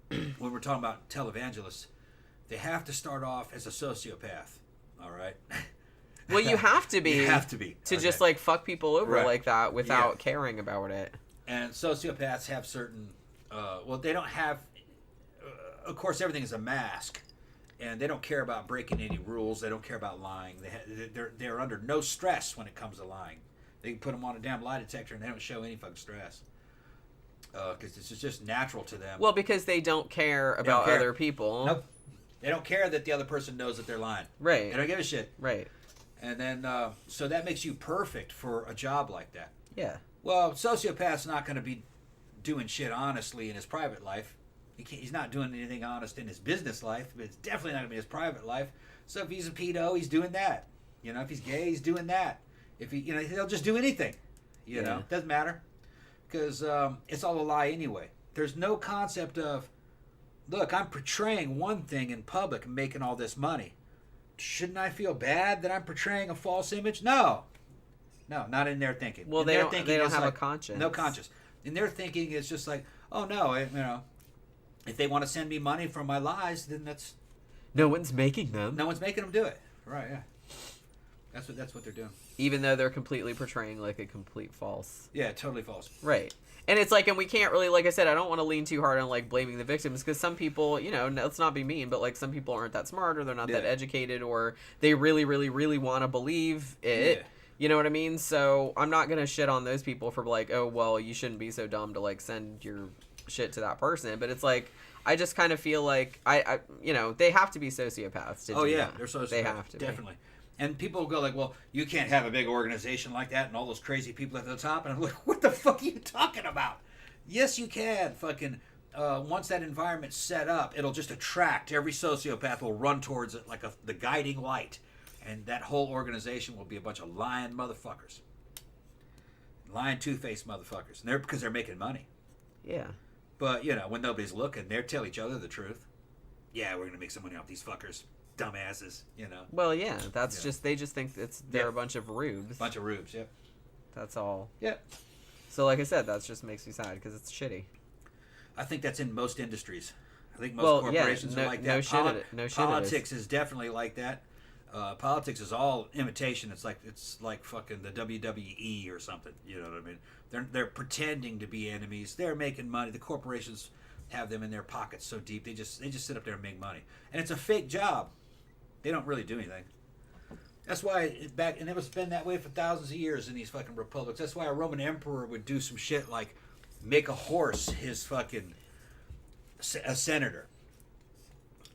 when we're talking about televangelists, they have to start off as a sociopath, all right? Well, you have to be. You have to be. To just, like, fuck people over like that without caring about it. And sociopaths have certain, they don't have, of course, everything is a mask, and they don't care about breaking any rules. They don't care about lying. They're under no stress when it comes to lying. They can put them on a damn lie detector, and they don't show any fucking stress. Because it's just natural to them. Well, because they don't care about other people. Nope. They don't care that the other person knows that they're lying. Right. They don't give a shit. Right. And then, so that makes you perfect for a job like that. Yeah. Well, sociopath's not going to be doing shit honestly in his private life. He's not doing anything honest in his business life, but it's definitely not going to be his private life. So if he's a pedo, he's doing that. If he's gay, he's doing that. If he, he'll just do anything. Doesn't matter. Because it's all a lie anyway. There's no concept of, look, I'm portraying one thing in public and making all this money. Shouldn't I feel bad that I'm portraying a false image? No, not in their thinking. Well, they don't have a conscience. No conscience. In their thinking, it's just like, oh no, if they want to send me money for my lies, then that's... No one's making them. No one's making them do it. Right, yeah. That's what they're doing. Even though they're completely portraying like a complete false. Yeah, totally false. Right. And it's like, and we can't really, like I said, I don't want to lean too hard on like blaming the victims, because some people, you know, let's not be mean, but like some people aren't that smart, or they're not that educated, or they really, really, really want to believe it. Yeah. You know what I mean? So I'm not going to shit on those people for like, oh, well, you shouldn't be so dumb to like send your shit to that person. But it's like, I just kind of feel like I you know, they have to be sociopaths to do that. They're sociopaths. They have to definitely. And people go like, well, you can't have a big organization like that and all those crazy people at the top. And I'm like, what the fuck are you talking about? Yes, you can. Fucking once that environment's set up, it'll just attract. Every sociopath will run towards it like the guiding light. And that whole organization will be a bunch of lying motherfuckers. Lying, two-faced motherfuckers. And because they're making money. Yeah. But, you know, when nobody's looking, they tell each other the truth. Yeah, we're going to make some money off these fuckers. Dumbasses, you know. Well, yeah, that's just, they just think they're a bunch of rubes. Bunch of rubes, yep. That's all. Yep. So, like I said, that just makes me sad, because it's shitty. I think that's in most industries. I think most corporations are like that. Politics is definitely like that. Politics is all imitation. It's like fucking the WWE or something. You know what I mean? They're pretending to be enemies. They're making money. The corporations have them in their pockets so deep. They just sit up there and make money. And it's a fake job. They don't really do anything. That's why it was been that way for thousands of years in these fucking republics. That's why a Roman emperor would do some shit like make a horse his fucking a senator.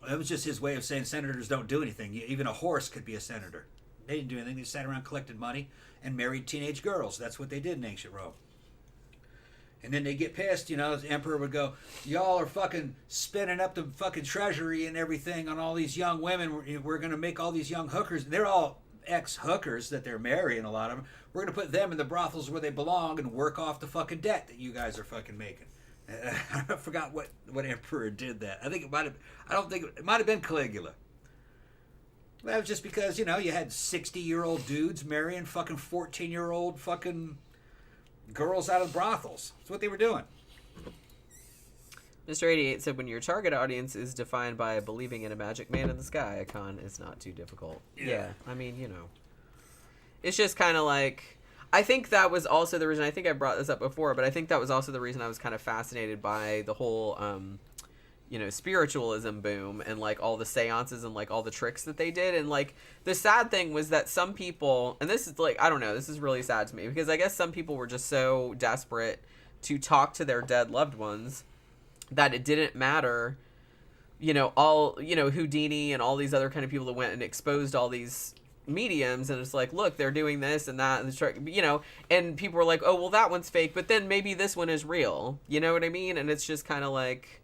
That was just his way of saying senators don't do anything. Even a horse could be a senator. They didn't do anything. They sat around, collected money, and married teenage girls. That's what they did in ancient Rome. And then they get pissed, you know, the emperor would go, y'all are fucking spinning up the fucking treasury and everything on all these young women. We're going to make all these young hookers. They're all ex-hookers that they're marrying, a lot of them. We're going to put them in the brothels where they belong and work off the fucking debt that you guys are fucking making. I forgot what emperor did that. I think it might have been Caligula. That was just because, you know, you had 60-year-old dudes marrying fucking 14-year-old fucking girls out of brothels. That's what they were doing. Mr. 88 said, when your target audience is defined by believing in a magic man in the sky, a con is not too difficult. Yeah. I mean, you know. It's just kind of like... I think that was also the reason, I think I brought this up before, but I think that was also the reason I was kind of fascinated by the whole, you know, spiritualism boom and, like, all the seances and, like, all the tricks that they did. And, like, the sad thing was that some people, and this is, like, I don't know, this is really sad to me, because I guess some people were just so desperate to talk to their dead loved ones that it didn't matter, you know, all, you know, Houdini and all these other kind of people that went and exposed all these mediums, and it's like, look, they're doing this and that, and you know, and people were like, oh, well, that one's fake, but then maybe this one is real, you know what I mean? And it's just kind of like,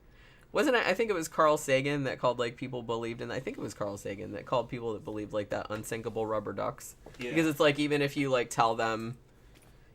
wasn't it, I think it was Carl Sagan that called, like, people believed in, I think it was Carl Sagan that called people that believed, like, that unsinkable rubber ducks. Yeah. Because it's like, even if you, like, tell them,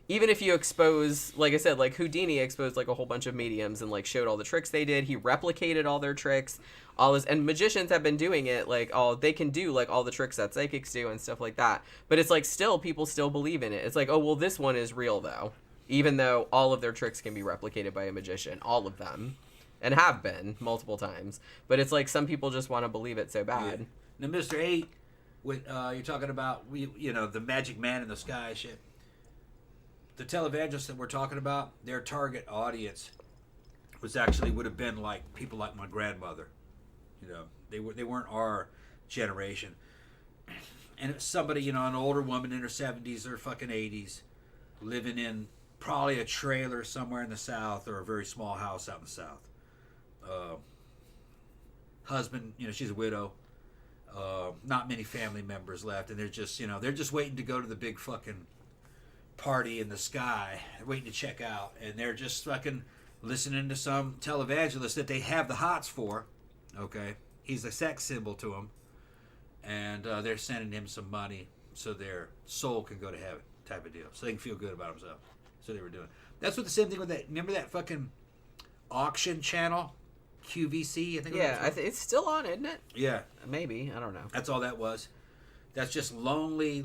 even if you expose, like I said, like Houdini exposed like a whole bunch of mediums and like showed all the tricks they did. He replicated all their tricks, all this, and magicians have been doing it. Like, they can do like all the tricks that psychics do and stuff like that. But it's like still people still believe in it. It's like, oh well, this one is real though, even though all of their tricks can be replicated by a magician, all of them, and have been multiple times. But it's like some people just want to believe it so bad. Yeah. Now, Mr. 8, with you're talking about the magic man in the sky shit. The televangelists that we're talking about, their target audience would have been like people like my grandmother. You know, they weren't our generation. And it's somebody, an older woman in her 70s or fucking 80s, living in probably a trailer somewhere in the South or a very small house out in the South. Husband, she's a widow. Not many family members left, and they're just waiting to go to the big fucking party in the sky, waiting to check out, and they're just fucking listening to some televangelist that they have the hots for. Okay, he's a sex symbol to them, and they're sending him some money so their soul can go to heaven, type of deal, so they can feel good about themselves. So they were doing. That's what the same thing with that. Remember that fucking auction channel, QVC? I think. Yeah, it's still on, isn't it? Yeah, maybe, I don't know. That's all that was. That's just lonely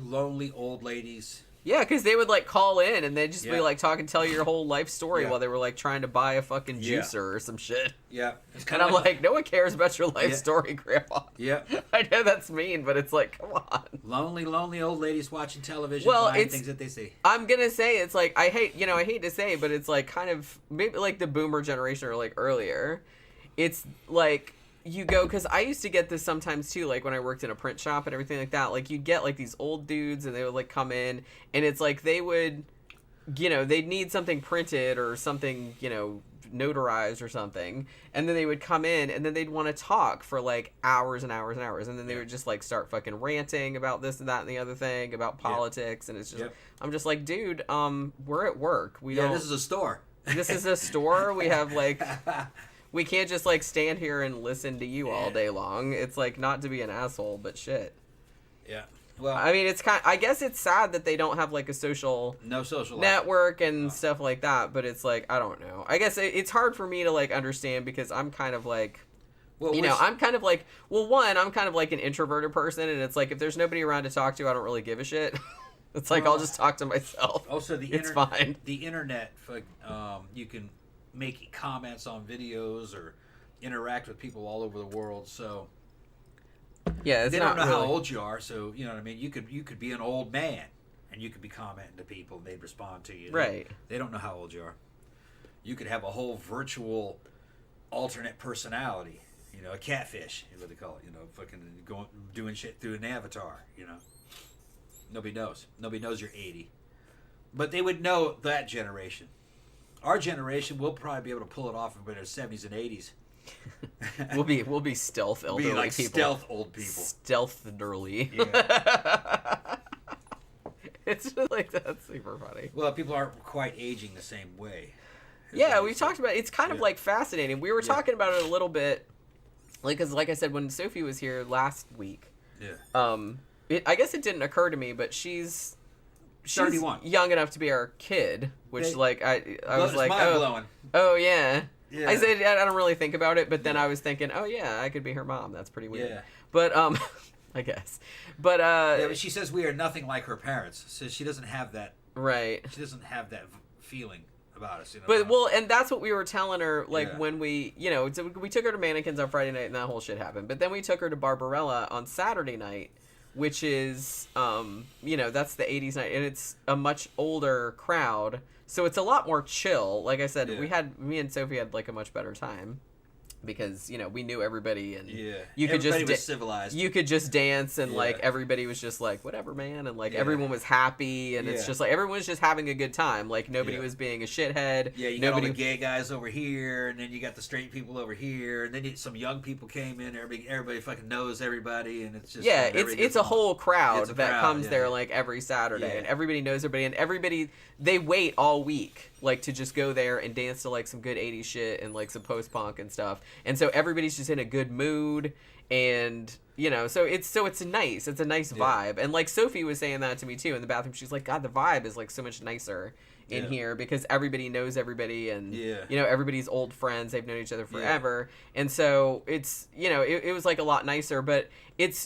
old ladies Yeah, because they would like call in and they'd just be Yeah. like tell you your whole life story Yeah. while they were like trying to buy a fucking Yeah. juicer or some shit. Yeah. It's And kinda I'm like, no one cares about your life Yeah. story, Grandpa. Yeah. I know that's mean, but it's like, come on. Lonely old ladies watching television, Well, buying it's- things that they see. I'm gonna say it's like I hate to say, but it's like kind of maybe like the boomer generation or like earlier. It's like you go, because I used to get this sometimes too, like when I worked in a print shop and everything like that. Like you'd get like these old dudes and they would like come in and it's like they would, they'd need something printed or something, notarized or something, and then they would come in and then they'd want to talk for like hours and hours and hours, and then they would just like start fucking ranting about this and that and the other thing about politics, and it's just I'm just like, dude, we're at work. This is a store. This is a store. We have like we can't just like stand here and listen to you all day long. It's like, not to be an asshole, but shit. Yeah. Well, I mean, I guess it's sad that they don't have like a social network and stuff like that, but it's like, I don't know. I guess it's hard for me to like understand, because I'm kind of like, I'm kind of like, I'm kind of like an introverted person, and it's like, if there's nobody around to talk to, I don't really give a shit. It's like, I'll just talk to myself. Also, it's fine. The internet, you can make comments on videos or interact with people all over the world, so yeah, they don't know how old you are, so you know what I mean. You could be an old man, and you could be commenting to people, and they'd respond to you. Right. They don't know how old you are. You could have a whole virtual alternate personality. A catfish is what they call it. Fucking doing shit through an avatar. Nobody knows. Nobody knows you're 80, but they would know that generation. Our generation will probably be able to pull it off in their 70s and 80s. we'll be stealth elderly be like people. Stealth old people. Stealth-derly. Yeah. It's just like, that's super funny. Well, people aren't quite aging the same way. Yeah, we've talked about it. It's kind of like fascinating. We were talking about it a little bit, like, because like I said, when Sophie was here last week, I guess it didn't occur to me, but she's 31. Young enough to be our kid, which I was like, blowing. Oh yeah. Yeah. I said I don't really think about it, but then I was thinking, oh yeah, I could be her mom. That's pretty weird. Yeah. But I guess. But but she says we are nothing like her parents, so she doesn't have that. Right. She doesn't have that feeling about us. But and that's what we were telling her, like when we, so we took her to Mannequins on Friday night and that whole shit happened. But then we took her to Barbarella on Saturday night, which is, that's the 80s night, and it's a much older crowd, so it's a lot more chill. Like I said, me and Sophie had like a much better time, because we knew everybody, and you could everybody was civilized. You could just dance, and like everybody was just like whatever, man, and like everyone was happy, and it's just like everyone was just having a good time. Like nobody was being a shithead. Yeah, you got all the gay guys over here, and then you got the straight people over here, and then some young people came in. Everybody fucking knows everybody, and it's just it's a whole crowd that comes there like every Saturday, and everybody knows everybody, and everybody they wait all week like to just go there and dance to like some good 80s shit and like some post-punk and stuff. And so everybody's just in a good mood, and so it's nice. It's a nice vibe. And like Sophie was saying that to me too in the bathroom. She's like, God, the vibe is like so much nicer in here, because everybody knows everybody, and everybody's old friends. They've known each other forever, and so it's it was like a lot nicer. But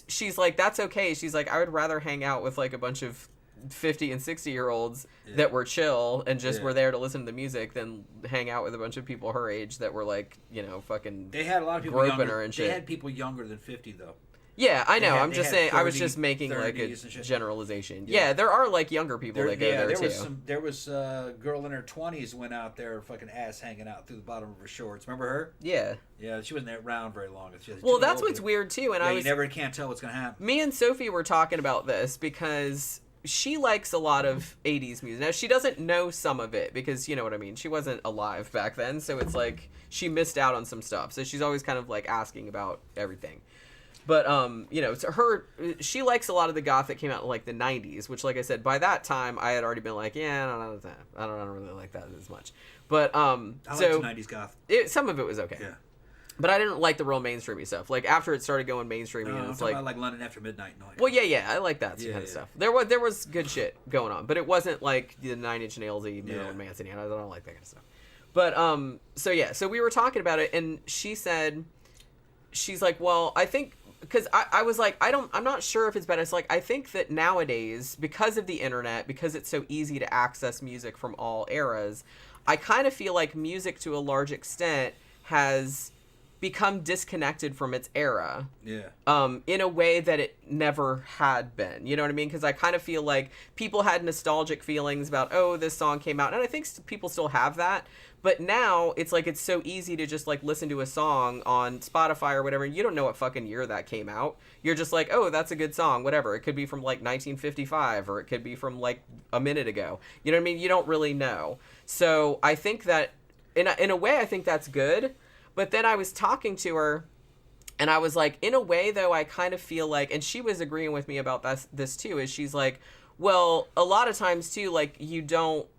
she's like, that's okay. She's like, I would rather hang out with like a bunch of 50 and 60-year-olds that were chill and just were there to listen to the music than hang out with a bunch of people her age that were like, fucking they had a lot of people groping younger, her and shit. They had people younger than 50 though. Yeah, I know. I'm just saying. 30, I was just making like a generalization. Yeah. Yeah, there are like younger people that go there too. There was a girl in her 20s went out there, fucking ass hanging out through the bottom of her shorts. Remember her? Yeah. Yeah, she wasn't around very long. Well, that's what's weird too. And you never can't tell what's gonna happen. Me and Sophie were talking about this because she likes a lot of 80s music. Now, she doesn't know some of it because, you know what I mean, she wasn't alive back then, so it's like she missed out on some stuff. So she's always kind of like asking about everything. But, so she likes a lot of the goth that came out in like the 90s, which, like I said, by that time I had already been like, I don't really like that as much. But, I like the 90s goth. Some of it was okay. Yeah. But I didn't like the real mainstreamy stuff. Like after it started going mainstreamy, and it's like London After Midnight. Well, yeah, I like that kind of stuff. There was good shit going on, but it wasn't like the 9 Inch Nailsy Marilyn Manson. I don't like that kind of stuff. But so we were talking about it, and she's like, well, I think because I was like, I'm not sure if it's better. It's like, I think that nowadays, because of the internet, because it's so easy to access music from all eras, I kind of feel like music to a large extent has become disconnected from its era. Yeah. In a way that it never had been. You know what I mean? Because I kind of feel like people had nostalgic feelings about, oh, this song came out. And I think people still have that. But now it's like it's so easy to just like listen to a song on Spotify or whatever. You don't know what fucking year that came out. You're just like, oh, that's a good song, whatever. It could be from like 1955 or it could be from like a minute ago. You know what I mean? You don't really know. So I think that in a way, I think that's good. But then I was talking to her and I was like, in a way, though, I kind of feel like, and she was agreeing with me about this too, is she's like, well, a lot of times too, like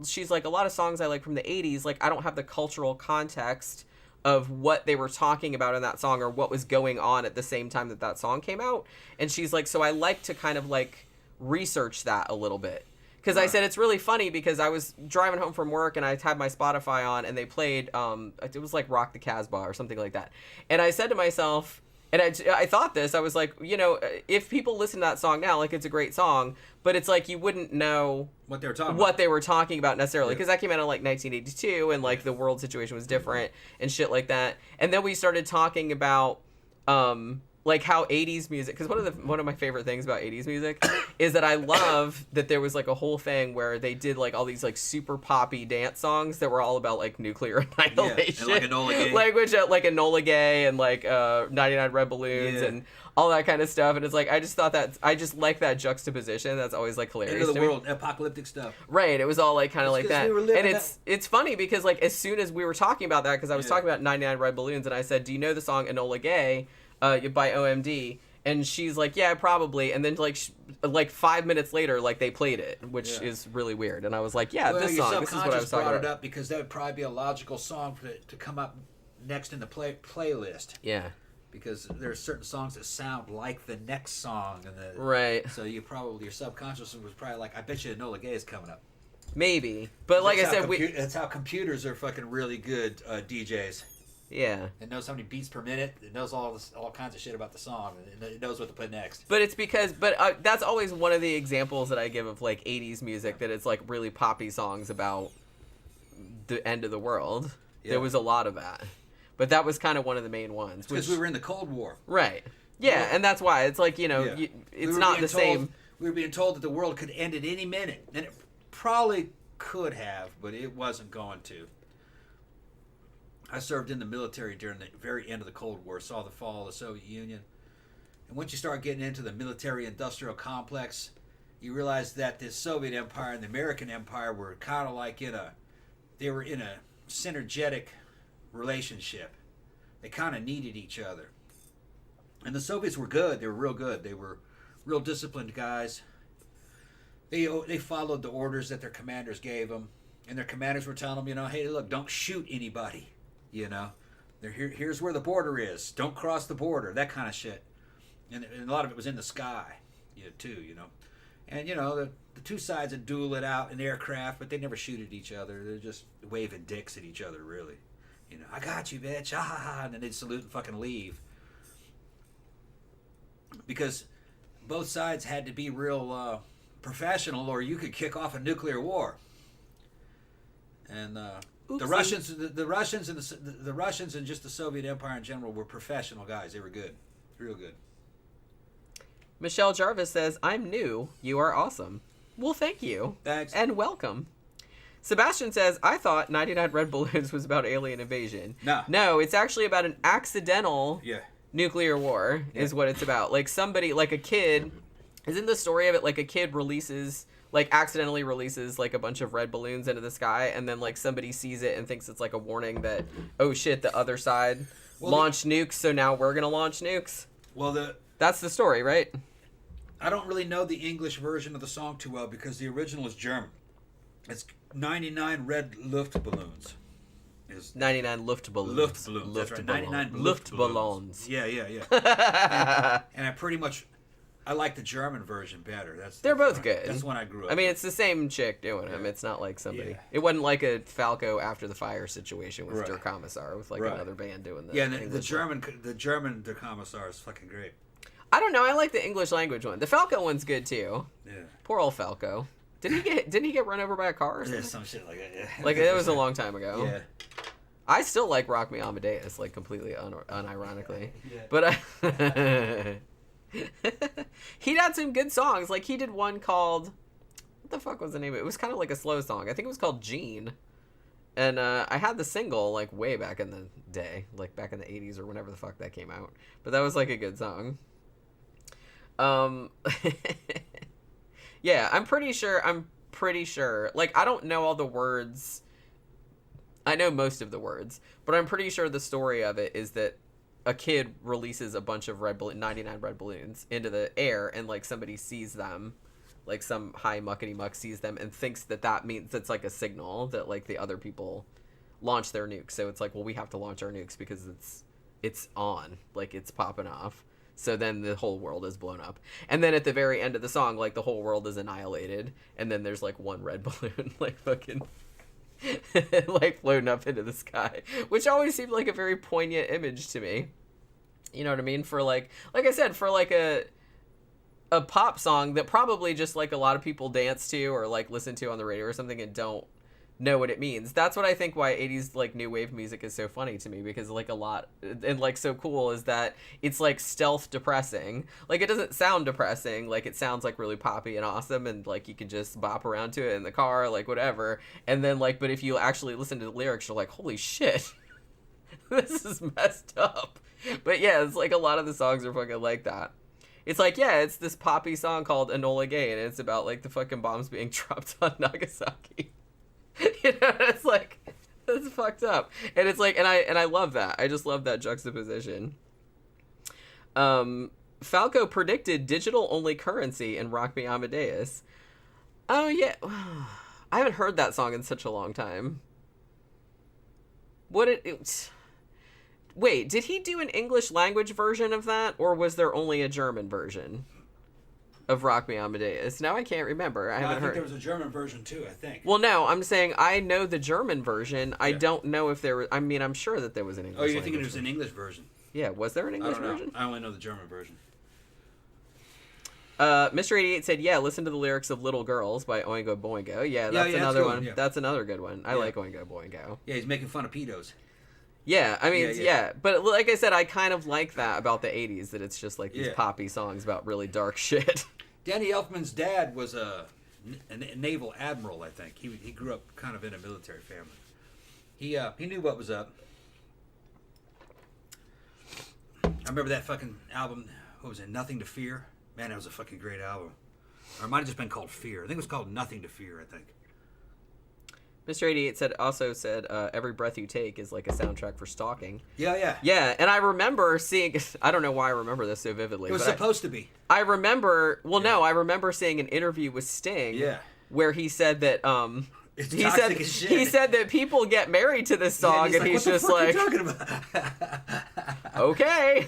she's like, a lot of songs I like from the 80s, like I don't have the cultural context of what they were talking about in that song or what was going on at the same time that song came out. And she's like, so I like to kind of like research that a little bit. Because I said it's really funny because I was driving home from work and I had my Spotify on and they played, it was like Rock the Casbah or something like that. And I said to myself, and I thought this, I was like, you know, if people listen to that song now, like it's a great song, but it's like you wouldn't know what they were talking about necessarily. Because that came out in like 1982 and like the world situation was different and shit like that. And then we started talking about, like how 80s music, because one of my favorite things about 80s music is that I love that there was like a whole thing where they did like all these like super poppy dance songs that were all about like nuclear annihilation, and like Enola Gay, like Enola Gay and like 99 Red Balloons and all that kind of stuff. And it's like I just like that juxtaposition. That's always like hilarious. End of the world, apocalyptic stuff. Right. It was all like kind of like that. And it's funny because like as soon as we were talking about that, because I was talking about 99 Red Balloons and I said, do you know the song Enola Gay? By OMD, and she's like, yeah, probably. And then like 5 minutes later, like they played it, which is really weird. And I was like, yeah, this song, this is what I was talking about. Brought it up because that would probably be a logical song to come up next in the playlist. Yeah, because there are certain songs that sound like the next song, and right. So your subconscious was probably like, I bet you Enola Gay is coming up. Maybe, but like I said, that's how computers are fucking really good DJs. Yeah. It knows how many beats per minute. It knows all kinds of shit about the song. It knows what to put next. But it's because, that's always one of the examples that I give of like 80s music, that it's like really poppy songs about the end of the world. Yeah. There was a lot of that. But that was kind of one of the main ones. Because we were in the Cold War. Right. Yeah, and that's why. It's like, you know, it's not the same. We were being told that the world could end at any minute. And it probably could have, but it wasn't going to. I served in the military during the very end of the Cold War, saw the fall of the Soviet Union. And once you start getting into the military-industrial complex, you realize that the Soviet Empire and the American Empire were kind of like they were in a synergetic relationship. They kind of needed each other. And the Soviets were good. They were real good. They were real disciplined guys. They followed the orders that their commanders gave them. And their commanders were telling them, you know, hey, look, don't shoot anybody. You know, here's where the border is. Don't cross the border. That kind of shit. And a lot of it was in the sky, too. You know, and you know the two sides would duel it out in aircraft, but they never shoot at each other. They're just waving dicks at each other, really. You know, I got you, bitch. Ah, ha, ha. And then they'd salute and fucking leave. Because both sides had to be real professional, or you could kick off a nuclear war. And the Russians and just the Soviet Empire in general were professional guys. They were good, real good. Michelle Jarvis says, "I'm new. You are awesome." Well, thank you. Thanks. And welcome. Sebastian says, "I thought 99 Red Balloons was about alien invasion." No, it's actually about an accidental nuclear war. Is what it's about. Like somebody, like a kid. Isn't the story of it like a kid accidentally releases like a bunch of red balloons into the sky, and then like somebody sees it and thinks it's like a warning that, oh shit, the other side launched nukes, so now we're gonna launch nukes. Well, that's the story, right? I don't really know the English version of the song too well because the original is German. It's 99 red Luftballons. 99 Luftballons. Luftballons. That's right. 99 Luftballons. Yeah. And I like the German version better. They're both good. That's when I grew up. I mean, it's the same chick doing them. It's not like somebody. Yeah. It wasn't like a Falco After the Fire situation with Der Kommissar with like another band doing that. Yeah, and the German Der Kommissar is fucking great. I don't know. I like the English language one. The Falco one's good too. Yeah. Poor old Falco. Didn't he get run over by a car or something? Yeah, some shit like that. Yeah. Like it was a long time ago. Yeah. I still like Rock Me Amadeus, like completely unironically. Yeah. But he had some good songs. Like he did one called, what the fuck was the name of it? It was kind of like a slow song. I think it was called Gene. And I had the single like way back in the day, like back in the 80s or whenever the fuck that came out. But that was like a good song. Yeah, I'm pretty sure. Like I don't know all the words. I know most of the words, but I'm pretty sure the story of it is that a kid releases a bunch of 99 red balloons into the air, and like somebody sees them, like some high muckety muck sees them and thinks that means it's like a signal that like the other people launch their nukes. So it's like, well, we have to launch our nukes because it's on, like it's popping off. So then the whole world is blown up. And then at the very end of the song, like the whole world is annihilated, and then there's like one red balloon like fucking like floating up into the sky, which always seemed like a very poignant image to me. You know what I mean? For like I said, for like a pop song that probably just like a lot of people dance to or like listen to on the radio or something and don't know what it means. That's what I think why 80s like new wave music is so funny to me, because like a lot and like so cool is that it's like stealth depressing. Like it doesn't sound depressing, like it sounds like really poppy and awesome, and like you can just bop around to it in the car, like whatever. And then like, but if you actually listen to the lyrics, you're like, holy shit, this is messed up. But yeah, it's like a lot of the songs are fucking like that. It's like, yeah, it's this poppy song called Enola Gay, and it's about like the fucking bombs being dropped on Nagasaki. You know, it's like, that's fucked up. And it's like, and I love that. I just love that juxtaposition. Falco predicted digital only currency in Rock Me Amadeus. Oh yeah. I haven't heard that song in such a long time. Wait, did he do an English language version of that, or was there only a German version of Rock Me Amadeus? Now I can't remember. I haven't heard. There was a German version too, I think. Well, no, I'm saying I know the German version. I don't know if there was. I mean, I'm sure that there was an English. Oh, you're thinking there was an English version? Yeah, was there an English version? I only know the German version. Mr. 88 said, "Yeah, listen to the lyrics of "Little Girls" by Oingo Boingo." Yeah, that's another one. Yeah. That's another good one. I like Oingo Boingo. Yeah, he's making fun of pedos. Yeah, I mean, yeah. But like I said, I kind of like that about the 80s, that it's just like these poppy songs about really dark shit. Danny Elfman's dad was a naval admiral, I think. He grew up kind of in a military family. He knew what was up. I remember that fucking album, what was it, Nothing to Fear? Man, that was a fucking great album. Or it might have just been called Fear. I think it was called Nothing to Fear, I think. Mr. 88 also said, Every Breath You Take is like a soundtrack for stalking. Yeah. Yeah, and I remember seeing, I don't know why I remember this so vividly. It was supposed to be. I remember, no, I remember seeing an interview with Sting where he said that, it's toxic as shit. He said that people get married to this song, and he's just like, what the fuck are you talking about? Okay.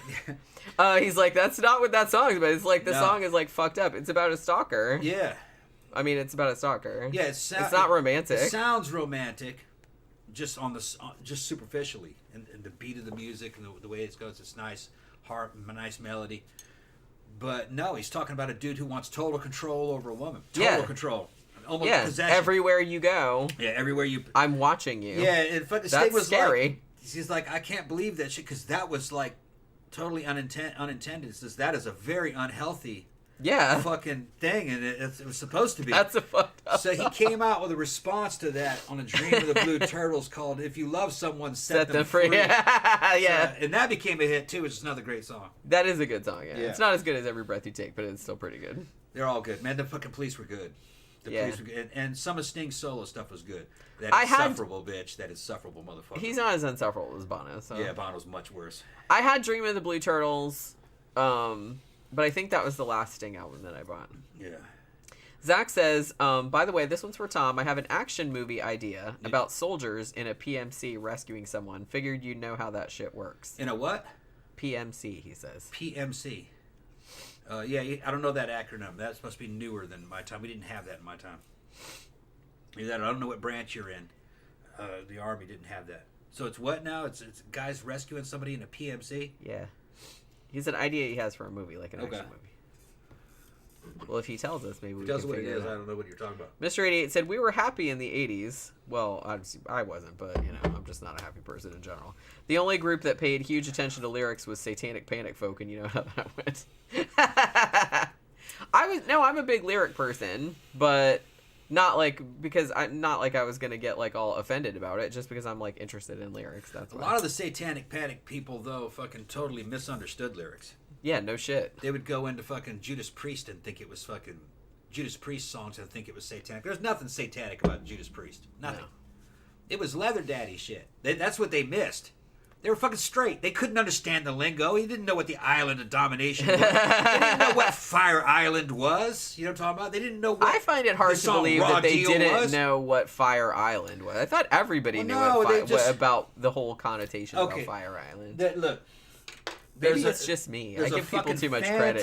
He's like, that's not what that song is about. It's like, the song is like fucked up. It's about a stalker. Yeah. I mean, it's about a stalker. Yeah, it's not romantic. It sounds romantic, just superficially, and the beat of the music and the way it goes. It's nice, nice melody. But no, he's talking about a dude who wants total control over a woman. Total control. Almost possession. Everywhere you go. Yeah, everywhere you. I'm watching you. Yeah, and that's Sting was scary. Like, he's like, I can't believe that shit, because that was like totally unintended. It says that is a very unhealthy. Yeah. Fucking thing, and it was supposed to be. That's a fucked up. So he came out with a response to that on A Dream of the Blue Turtles called "If You Love Someone, Set Them Free." Yeah. So, and that became a hit too, which is another great song. That is a good song. Yeah. It's not as good as Every Breath You Take, but it's still pretty good. They're all good, man. The fucking Police were good. The Police were good, and some of Sting's solo stuff was good. That insufferable bitch. That insufferable motherfucker. He's not as insufferable as Bono. So. Yeah, Bono's much worse. I had Dream of the Blue Turtles. But I think that was the last Sting album that I bought. Yeah. Zach says, by the way, this one's for Tom. I have an action movie idea about soldiers in a PMC rescuing someone. Figured you'd know how that shit works. In a what? PMC, he says. PMC. I don't know that acronym. That's supposed to be newer than my time. We didn't have that in my time. I don't know what branch you're in. The Army didn't have that. So it's what now? It's guys rescuing somebody in a PMC? Yeah. He's an idea he has for a movie, like an Okay. action movie. Well, if he tells us, maybe we Tells can what it figure is. it I out. don't know what you're talking about. Mr. 88 said, we were happy in the 80s. Well, I wasn't, but, I'm just not a happy person in general. The only group that paid huge attention to lyrics was Satanic Panic Folk, and you know how that went. I'm a big lyric person, but not like, because not like I was going to get like all offended about it, just because I'm like interested in lyrics. That's why. A lot of the Satanic Panic people, though, fucking totally misunderstood lyrics. Yeah, no shit. They would go into fucking Judas Priest and think it was fucking Judas Priest songs and think it was satanic. There's nothing satanic about Judas Priest. Nothing. No. It was Leather Daddy shit. That's what they missed. They were fucking straight. They couldn't understand the lingo. He didn't know what the Island of Domination was. They didn't know what Fire Island was. You know what I'm talking about? They didn't know what I find it hard the to song believe Raw that they Deal didn't was. know what Fire Island was. I thought everybody knew about the whole connotation about Fire Island. Look. Maybe it's just me. I give people too much credit.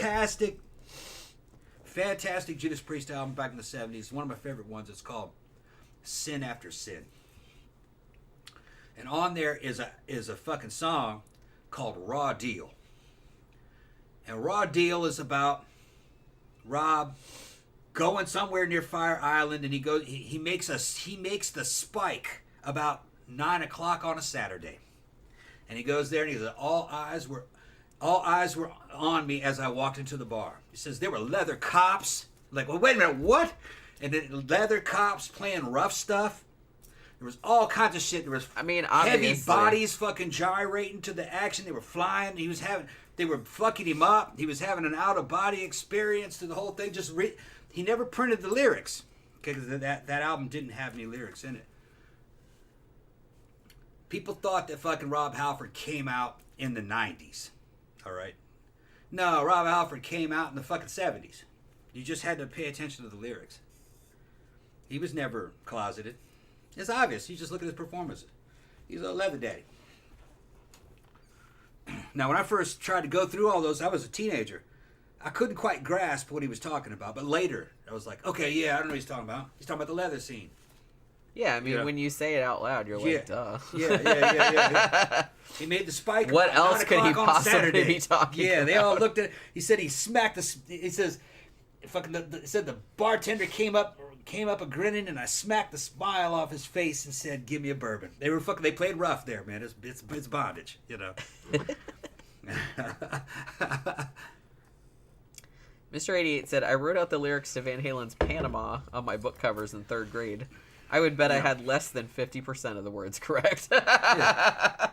Fantastic Judas Priest album back in the 70s. One of my favorite ones. It's called Sin After Sin. And on there is a fucking song called Raw Deal. And Raw Deal is about Rob going somewhere near Fire Island, and he makes the spike about 9 o'clock on a Saturday. And he goes there and he says, all eyes were on me as I walked into the bar. He says there were leather cops. Like, well, wait a minute, what? And then leather cops playing rough stuff. There was all kinds of shit. There was heavy obviously bodies fucking gyrating to the action. They were flying. They were fucking him up. He was having an out of body experience to the whole thing. He never printed the lyrics because that album didn't have any lyrics in it. People thought that fucking Rob Halford came out in the 90s. All right. No, Rob Halford came out in the fucking 70s. You just had to pay attention to the lyrics. He was never closeted. It's obvious. You just look at his performances. He's a leather daddy. Now, when I first tried to go through all those, I was a teenager. I couldn't quite grasp what he was talking about. But later, I was like, okay, yeah, I don't know what he's talking about. He's talking about the leather scene. Yeah, I mean, when you say it out loud, you're like, duh. Yeah. He made the spike. What else could he possibly be talking about? Yeah, they all looked at. He said he smacked the. He says, fucking. He said the bartender came up a grinning, and I smacked the smile off his face and said, "Give me a bourbon." They were fucking. They played rough there, man. It's bondage, you know. Mr. 88 said, I wrote out the lyrics to Van Halen's Panama on my book covers in 3rd grade. I would bet I had less than 50% of the words correct. I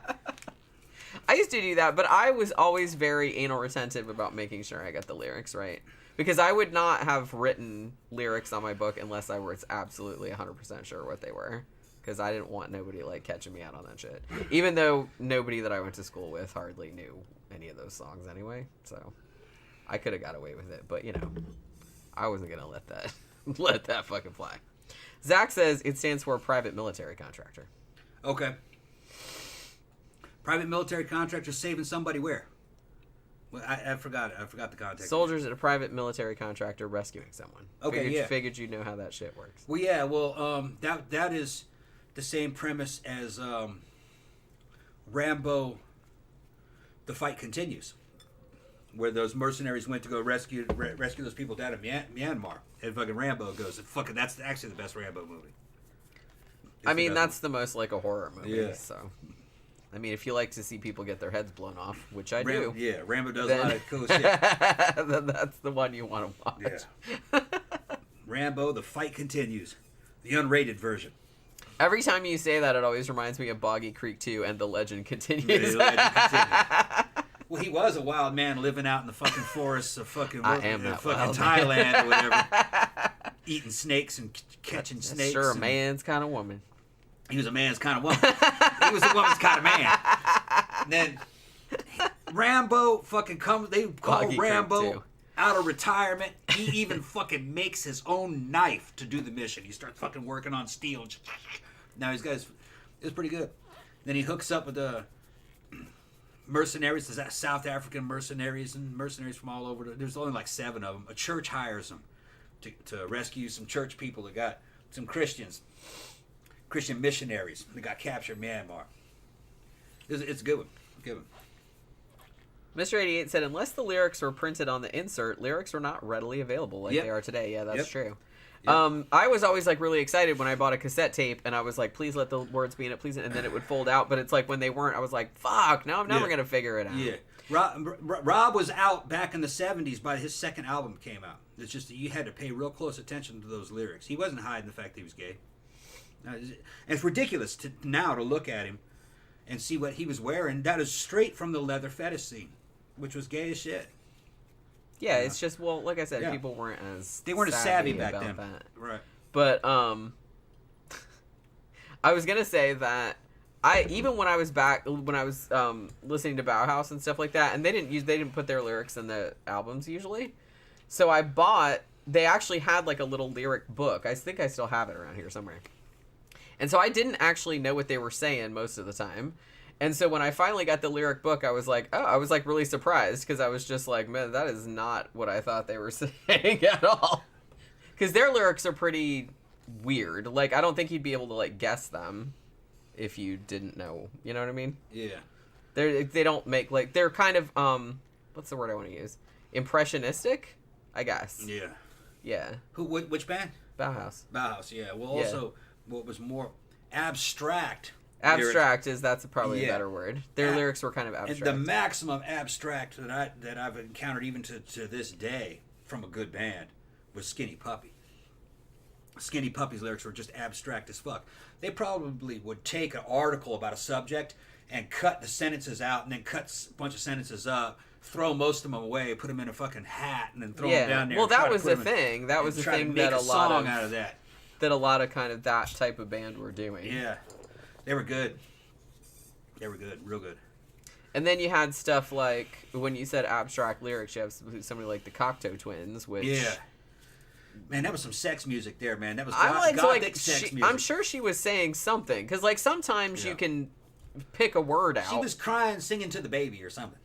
used to do that, but I was always very anal retentive about making sure I got the lyrics right. Because I would not have written lyrics on my book unless I was absolutely 100% sure what they were. Because I didn't want nobody, like, catching me out on that shit. Even though nobody that I went to school with hardly knew any of those songs anyway. So I could have got away with it. But, I wasn't going to let that fucking fly. Zach says it stands for Private Military Contractor. Okay. Private military contractor saving somebody where? Well, I forgot it. I forgot the context. Soldiers at a private military contractor rescuing someone. Okay, Figured you know how that shit works. Well, yeah. Well, that is the same premise as Rambo. The Fight Continues, where those mercenaries went to go rescue those people down in Myanmar, and fucking Rambo goes. Fucking, that's actually the best Rambo movie. That's the most like a horror movie. Yeah. So, if you like to see people get their heads blown off, which I do. Yeah, Rambo does a lot of cool shit. Then that's the one you want to watch. Yeah. Rambo, The Fight Continues, the unrated version. Every time you say that, it always reminds me of Boggy Creek 2 and The Legend Continues. Yeah, The Legend Continues. Well, he was a wild man living out in the fucking forests of fucking Thailand or whatever, eating snakes and catching snakes. Sure, a man's kind of woman. He was a man's kind of woman. He was a woman's kind of man. And then Rambo fucking comes. They call Boggy Rambo out of retirement. He even fucking makes his own knife to do the mission. He starts fucking working on steel. Now he's got it's pretty good. Then he hooks up with the mercenaries, South African mercenaries and mercenaries from all over. There's only like 7 of them. A church hires them to rescue some church people that got some Christian missionaries that got captured in Myanmar. It's a good one. Good one. Mr. 88 said, unless the lyrics were printed on the insert, lyrics were not readily available like they are today. Yeah, that's true. Yep. I was always like really excited when I bought a cassette tape and I was like, please let the words be in it, please. And then it would fold out. But it's like when they weren't, I was like, fuck, now I'm never going to figure it out. Yeah. Rob was out back in the 70s by his second album came out. It's just that you had to pay real close attention to those lyrics. He wasn't hiding the fact that he was gay. And it's ridiculous now to look at him and see what he was wearing. That is straight from the leather fetish scene, which was gay as shit. Yeah, it's just, well, like I said, people weren't as savvy back then. That. Right. But I was gonna say that even when I was listening to Bauhaus and stuff like that, and they didn't put their lyrics in the albums usually. So they actually had like a little lyric book. I think I still have it around here somewhere. And so I didn't actually know what they were saying most of the time. And so when I finally got the lyric book, I was like, really surprised because I was just like, man, that is not what I thought they were saying at all. Because their lyrics are pretty weird. Like, I don't think you'd be able to, like, guess them if you didn't know. You know what I mean? Yeah. They don't make, like, they're kind of, what's the word I want to use? Impressionistic, I guess. Yeah. Yeah. Which band? Bauhaus. Bauhaus, yeah. Well, also, what was more abstract. Abstract that's probably a better word. Their lyrics were kind of abstract. And the maximum abstract that I've encountered even to this day from a good band was Skinny Puppy. Skinny Puppy's lyrics were just abstract as fuck. They probably would take an article about a subject and cut the sentences out and then cut a bunch of sentences up, throw most of them away, put them in a fucking hat, and then throw them down there. Well, that was the thing. That was the thing that a lot of kind of that type of band were doing. Yeah. They were good. They were good. Real good. And then you had stuff like, when you said abstract lyrics, you have somebody like the Cocteau Twins, which... Yeah. Man, that was some sex music there, man. That was gothic sex music. I'm sure she was saying something. Because, like, sometimes you can pick a word out. She was crying, singing to the baby or something.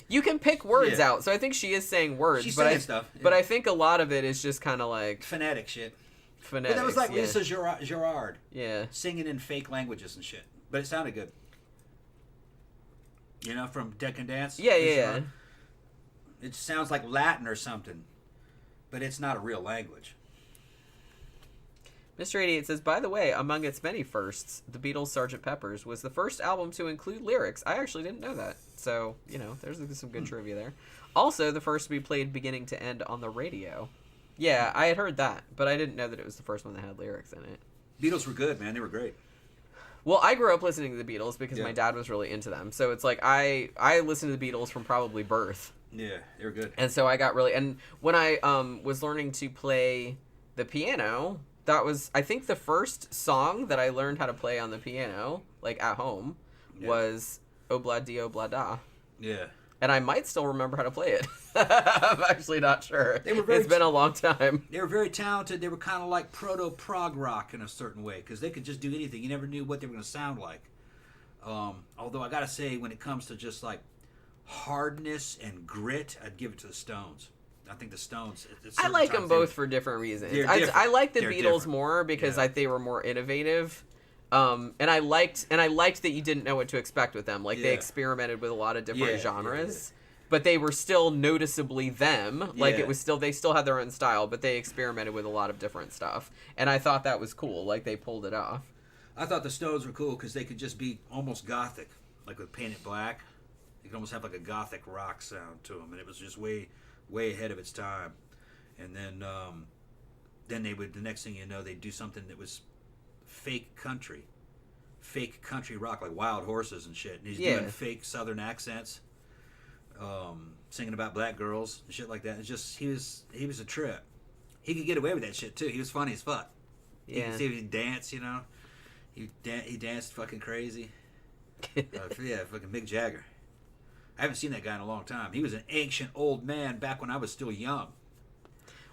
You can pick words out. So I think she is saying words. She's saying stuff. Yeah. But I think a lot of it is just kind of like... phonetic shit. Phonetics, but that was like Lisa Gerard. Yeah. Singing in fake languages and shit. But it sounded good. You know, from Deck and Dance? Yeah. It sounds like Latin or something. But it's not a real language. Mr. 88 says, by the way, among its many firsts, the Beatles' Sgt. Pepper's was the first album to include lyrics. I actually didn't know that. So, you know, there's some good trivia there. Also, the first to be played beginning to end on the radio. Yeah, I had heard that, but I didn't know that it was the first one that had lyrics in it. Beatles were good, man. They were great. Well, I grew up listening to the Beatles because my dad was really into them. So it's like I listened to the Beatles from probably birth. Yeah, they were good. And so I got really... And when I was learning to play the piano, that was, I think, the first song that I learned how to play on the piano, like at home, was Obla Di Obla Da. Yeah. And I might still remember how to play it. I'm actually not sure. It's been a long time. They were very talented. They were kind of like proto-prog rock in a certain way because they could just do anything. You never knew what they were going to sound like. Although I got to say, when it comes to just like hardness and grit, I'd give it to the Stones. I think the Stones... I like them both for different reasons. I like the Beatles more because they were more innovative. And I liked that you didn't know what to expect with them. Like they experimented with a lot of different genres, but they were still noticeably them. Like it was still, they still had their own style, but they experimented with a lot of different stuff. And I thought that was cool. Like they pulled it off. I thought the Stones were cool because they could just be almost gothic, like with Paint It Black. You could almost have like a gothic rock sound to them, and it was just way ahead of its time. And then they would, the next thing you know, they'd do something that was fake country rock, like Wild Horses and shit. And he's doing fake Southern accents, singing about black girls and shit like that. It's just he was a trip. He could get away with that shit too. He was funny as fuck. You can see him dance, you know. He danced fucking crazy. Fucking Mick Jagger. I haven't seen that guy in a long time. He was an ancient old man back when I was still young.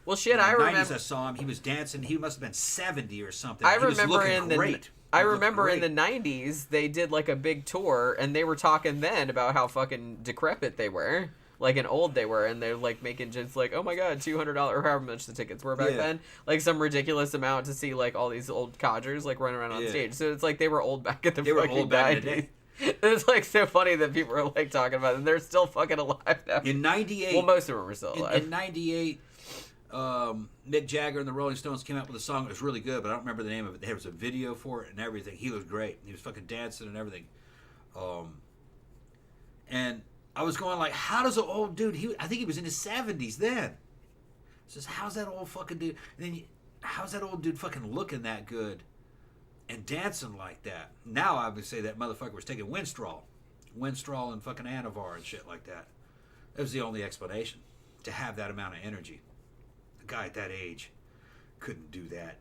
Well, shit, in the I remember. 90s I saw him. He was dancing. He must have been 70 or something. I he remember was looking great. I remember in the 90s they did like a big tour, and they were talking then about how fucking decrepit they were, like and old they were, and they're like making just like, oh my god, $200 or however much the tickets were back then, like some ridiculous amount to see like all these old codgers like running around on stage. So it's like they were old back at the fucking 90s. It's like so funny that people are like talking about it, and they're still fucking alive now. In '98, well, most of them are still alive. In '98, Mick Jagger and the Rolling Stones came out with a song that was really good, but I don't remember the name of it. There was a video for it and everything. He looked great. He was fucking dancing and everything. And I was going like, how does an old dude? I think he was in his 70s then. Says, how's that old fucking dude? And then how's that old dude fucking looking that good and dancing like that? Now I would say that motherfucker was taking Winstrol and fucking Anavar and shit like that. That was the only explanation, to have that amount of energy. A guy at that age couldn't do that,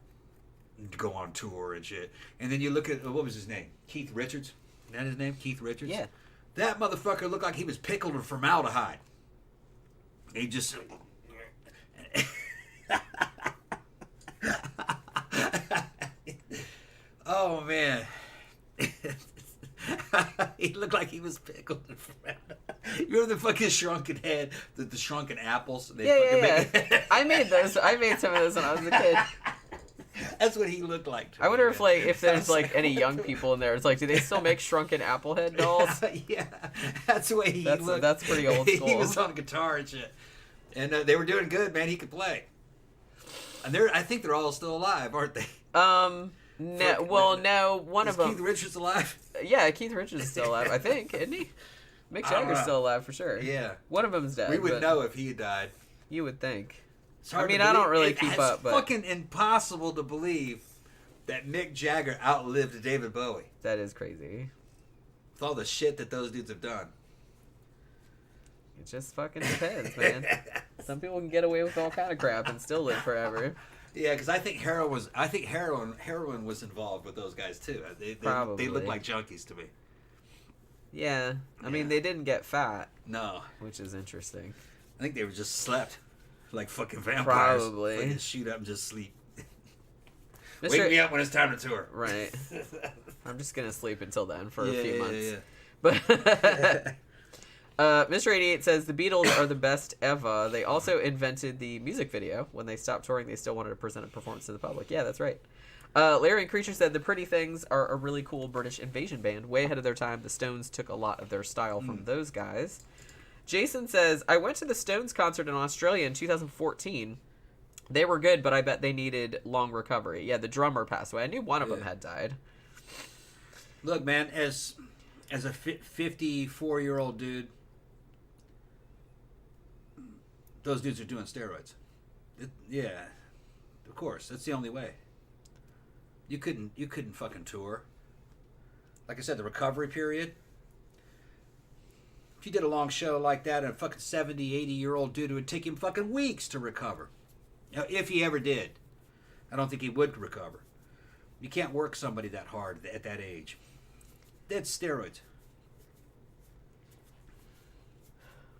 go on tour and shit. And then you look at, what was his name? Keith Richards? Is that his name? Keith Richards? Yeah. That motherfucker looked like he was pickled in formaldehyde. He just... Oh, man. He looked like he was pickled in formaldehyde. You remember the fucking shrunken head, the shrunken apples? Yeah. I made those. I made some of those when I was a kid. That's what he looked like. I wonder if there's like any young people in there. It's like, do they still make shrunken Applehead dolls? Yeah, that's the way he looked. That's pretty old school. He was on guitar and shit, and they were doing good, man. He could play, and I think they're all still alive, aren't they? No. One of them. Keith Richards alive? Yeah, Keith Richards is still alive. I think, isn't he? Mick Jagger's still alive for sure. Yeah. One of them's dead. We would know if he had died. You would think. I mean, I don't really keep up, but it's fucking impossible to believe that Mick Jagger outlived David Bowie. That is crazy. With all the shit that those dudes have done. It just fucking depends, man. Some people can get away with all kind of crap and still live forever. Yeah, because I think heroin was involved with those guys too. They look like junkies to me. Yeah, I mean they didn't get fat. No, which is interesting. I think they were just slept like fucking vampires. Probably. Like shoot up and just sleep. Mr. Wake me up when it's time to tour. Right. I'm just gonna sleep until then for a few months. Yeah. But Mr. 88 says the Beatles are the best ever. They also invented the music video. When they stopped touring, they still wanted to present a performance to the public. Yeah, that's right. Larry and Creature said the Pretty Things are a really cool British invasion band. Way ahead of their time. The Stones took a lot of their style from those guys. Jason says, I went to the Stones concert in Australia in 2014. They were good, but I bet they needed long recovery. Yeah, the drummer passed away. I knew one of them had died. Look, man, as a 54-year-old dude, those dudes are doing steroids. Yeah, of course. That's the only way. You couldn't fucking tour. Like I said, the recovery period. If you did a long show like that, and a fucking 70, 80-year-old dude, it would take him fucking weeks to recover. You know, if he ever did. I don't think he would recover. You can't work somebody that hard at that age. That's steroids.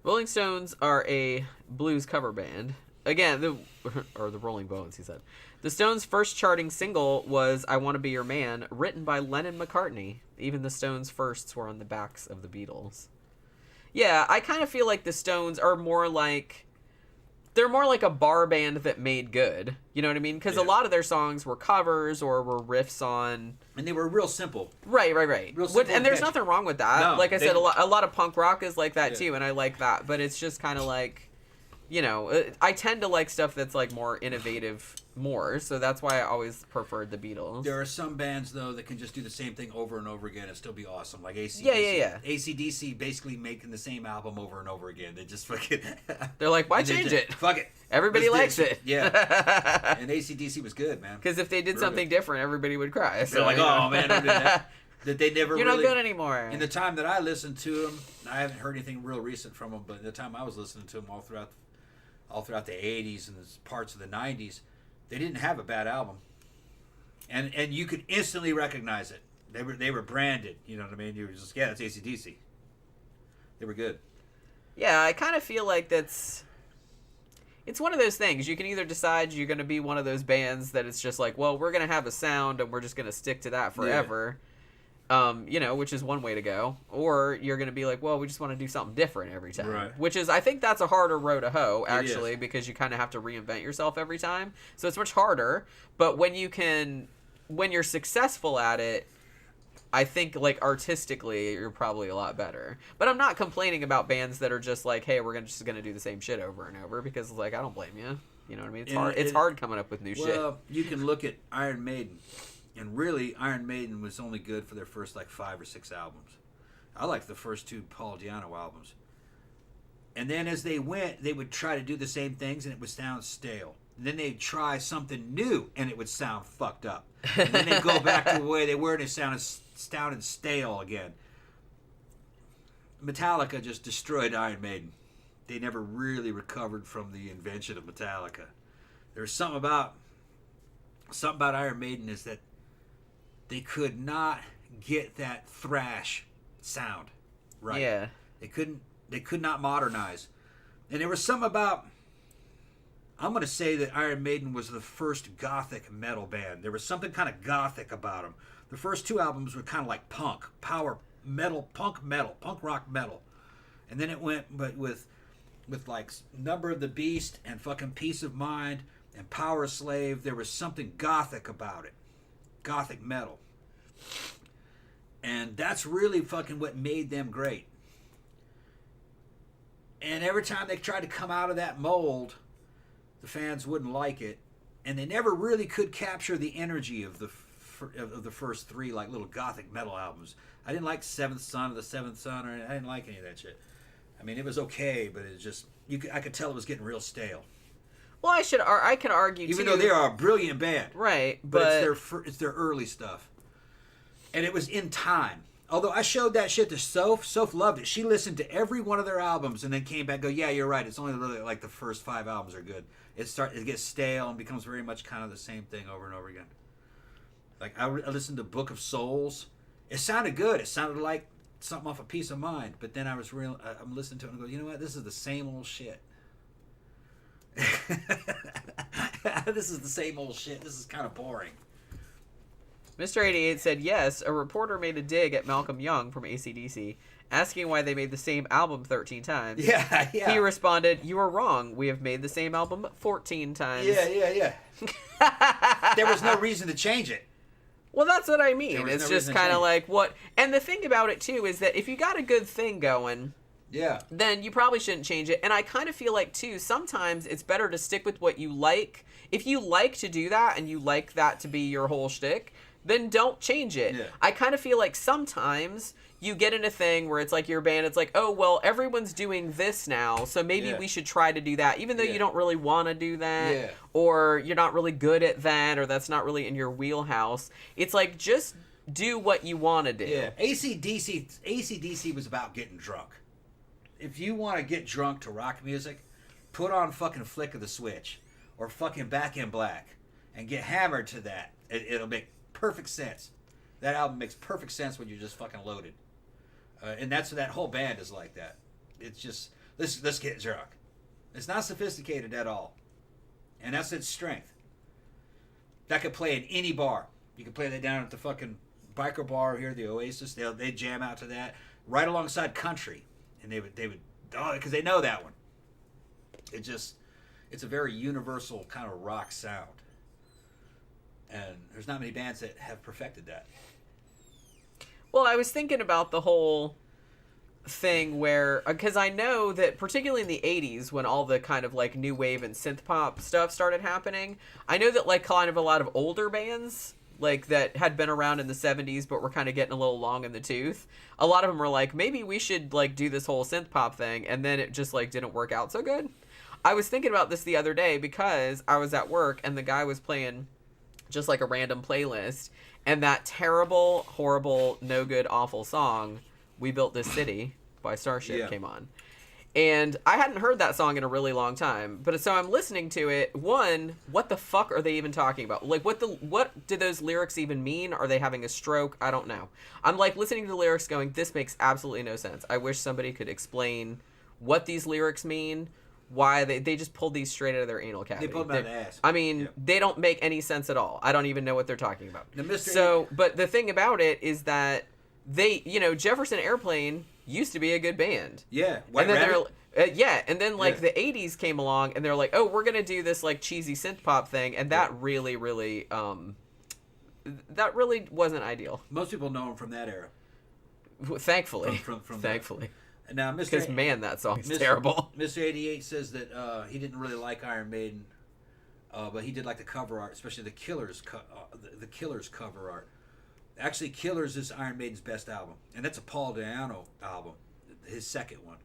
Rolling Stones are a blues cover band. Again, the Rolling Bones, he said. The Stones' first charting single was I Want to Be Your Man, written by Lennon McCartney. Even the Stones' firsts were on the backs of the Beatles. Yeah, I kind of feel like the Stones are more like... They're more like a bar band that made good. You know what I mean? Because a lot of their songs were covers or were riffs on... And they were real simple. Right. Real simple and there's nothing wrong with that. No, like I said, a lot of punk rock is like that too, and I like that. But it's just kind of like... You know, I tend to like stuff that's like more innovative more, so that's why I always preferred the Beatles. There are some bands, though, that can just do the same thing over and over again and still be awesome, like AC/DC. Yeah. AC/DC basically making the same album over and over again. They just fucking... They're like, why change it? Fuck it. Everybody likes it. Yeah. And AC/DC was good, man. Because if they did something different, everybody would cry. So, they're like, oh, man, don't do that. That they never You're really... not good anymore. In the time that I listened to them, I haven't heard anything real recent from them, but in the time I was listening to them all throughout the 80s and parts of the 90s, they didn't have a bad album. And you could instantly recognize it. They were branded, you know what I mean? You were just, that's AC/DC. They were good. Yeah, I kind of feel like it's one of those things. You can either decide you're going to be one of those bands that it's just like, well, we're going to have a sound and we're just going to stick to that forever. You know, which is one way to go. Or you're going to be like, well, we just want to do something different every time. Right. Which is, I think that's a harder row to hoe, actually, because you kind of have to reinvent yourself every time. So it's much harder. But when you're successful at it, I think, like, artistically, you're probably a lot better. But I'm not complaining about bands that are just like, hey, we're just gonna do the same shit over and over, because, like, I don't blame you. You know what I mean? It's hard coming up with new shit. Well, you can look at Iron Maiden, and really, Iron Maiden was only good for their first, like, 5 or 6 albums. I liked the first 2 Paul Di'Anno albums. And then as they went, they would try to do the same things, and it would sound stale. And then they'd try something new, and it would sound fucked up. And then they'd go back to the way they were, and it sounded stale again. Metallica just destroyed Iron Maiden. They never really recovered from the invention of Metallica. There's something about Iron Maiden is that they could not get that thrash sound right. Yeah. They could not modernize. And there was something about, I'm going to say that Iron Maiden was the first gothic metal band. There was something kind of gothic about them. The first 2 albums were kind of like punk rock metal. And then it went but with like Number of the Beast and fucking Peace of Mind and Power Slave. There was something gothic about it. Gothic metal. And that's really fucking what made them great. And every time they tried to come out of that mold, the fans wouldn't like it, and they never really could capture the energy of the first 3 like little gothic metal albums. I didn't like Seventh Son or the Seventh Son, or I didn't like any of that shit. I mean, it was okay, but it just I could tell it was getting real stale. Well, I could argue even too, though they are a brilliant band, right? But it's their early stuff, and it was in time. Although I showed that shit to Soph. Soph loved it. She listened to every one of their albums and then came back and go, yeah, you're right. It's only really like the first 5 albums are good. It gets stale and becomes very much kind of the same thing over and over again. Like I listened to Book of Souls. It sounded good. It sounded like something off of Peace of Mind. But then I'm listening to it and go, you know what? This is the same old shit. This is the same old shit. This is kind of boring. Mr. 88 said, yes, a reporter made a dig at Malcolm Young from AC/DC, asking why they made the same album 13 times. Yeah. He responded, you are wrong. We have made the same album 14 times. Yeah. There was no reason to change it. Well, that's what I mean. It's just kind of like what... And the thing about it, too, is that if you got a good thing going... Yeah. Then you probably shouldn't change it. And I kind of feel like, too, sometimes it's better to stick with what you like. If you like to do that and you like that to be your whole shtick, then don't change it. Yeah. I kind of feel like sometimes you get in a thing where it's like your band, it's like, oh, well, everyone's doing this now, so maybe we should try to do that, even though you don't really want to do that, or you're not really good at that, or that's not really in your wheelhouse. It's like, just do what you want to do. Yeah. AC/DC was about getting drunk. If you want to get drunk to rock music, put on fucking Flick of the Switch or fucking Back in Black and get hammered to that. It'll make perfect sense. That album makes perfect sense when you're just fucking loaded. And that's that whole band is like that. It's just, let's get drunk. It's not sophisticated at all. And that's its strength. That could play in any bar. You could play that down at the fucking biker bar here, the Oasis. They jam out to that right alongside country. And they would because they know that one. It's a very universal kind of rock sound. And there's not many bands that have perfected that. Well, I was thinking about the whole thing where, because I know that particularly in the 80s when all the kind of like new wave and synth pop stuff started happening, I know that like kind of a lot of older bands like that had been around in the 70s but were kind of getting a little long in the tooth, a lot of them were like, maybe we should like do this whole synth pop thing, and then it just like didn't work out so good. I was thinking about this the other day because I was at work and the guy was playing just like a random playlist, and that terrible, horrible, no good, awful song, We Built This City by Starship came on. And I hadn't heard that song in a really long time. But so I'm listening to it. One, what the fuck are they even talking about? Like, what do those lyrics even mean? Are they having a stroke? I don't know. I'm like listening to the lyrics going, this makes absolutely no sense. I wish somebody could explain what these lyrics mean. Why they just pulled these straight out of their anal cavity. They pulled them out of the ass. I mean, they don't make any sense at all. I don't even know what they're talking about. But the thing about it is that Jefferson Airplane used to be a good band. Yeah. And then the 80s came along and they're like, oh, we're going to do this like cheesy synth pop thing. And that really, really that really wasn't ideal. Most people know him from that era. Thankfully. From Thankfully. Now, because man, that song's terrible. Mr. 88 says that he didn't really like Iron Maiden, but he did like the cover art, especially the Killers cover art. Actually, Killers is Iron Maiden's best album, and that's a Paul Di'Anno album, his second one.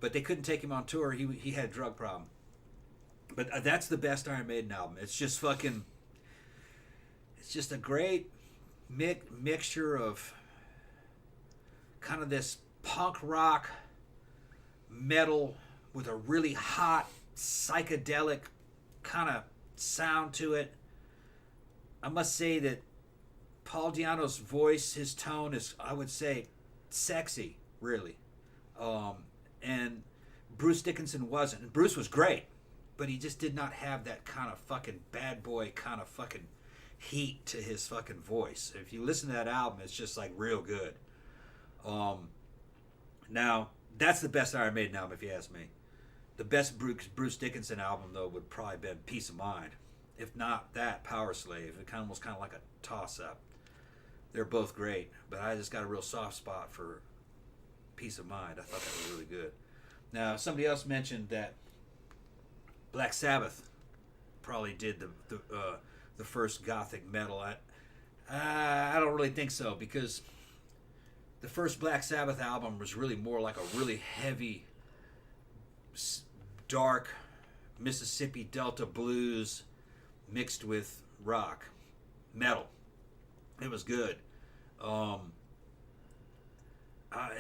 But they couldn't take him on tour. He had a drug problem. But that's the best Iron Maiden album. It's just fucking... It's just a great mixture of kind of this punk rock metal with a really hot psychedelic kind of sound to it. I must say that Paul Di'Anno's voice, his tone is, I would say, sexy, really. And Bruce Dickinson wasn't. Bruce was great, but he just did not have that kind of fucking bad boy kind of fucking heat to his fucking voice. If you listen to that album, it's just like real good. Now, that's the best Iron Maiden album, if you ask me. The best Bruce Dickinson album, though, would probably have been Peace of Mind. If not that, Power Slave. It was kind of like a toss-up. They're both great, but I just got a real soft spot for Peace of Mind. I thought that was really good. Now, somebody else mentioned that Black Sabbath probably did the first gothic metal. I don't really think so, because the first Black Sabbath album was really more like a really heavy, dark Mississippi Delta blues mixed with rock, metal. It was good. And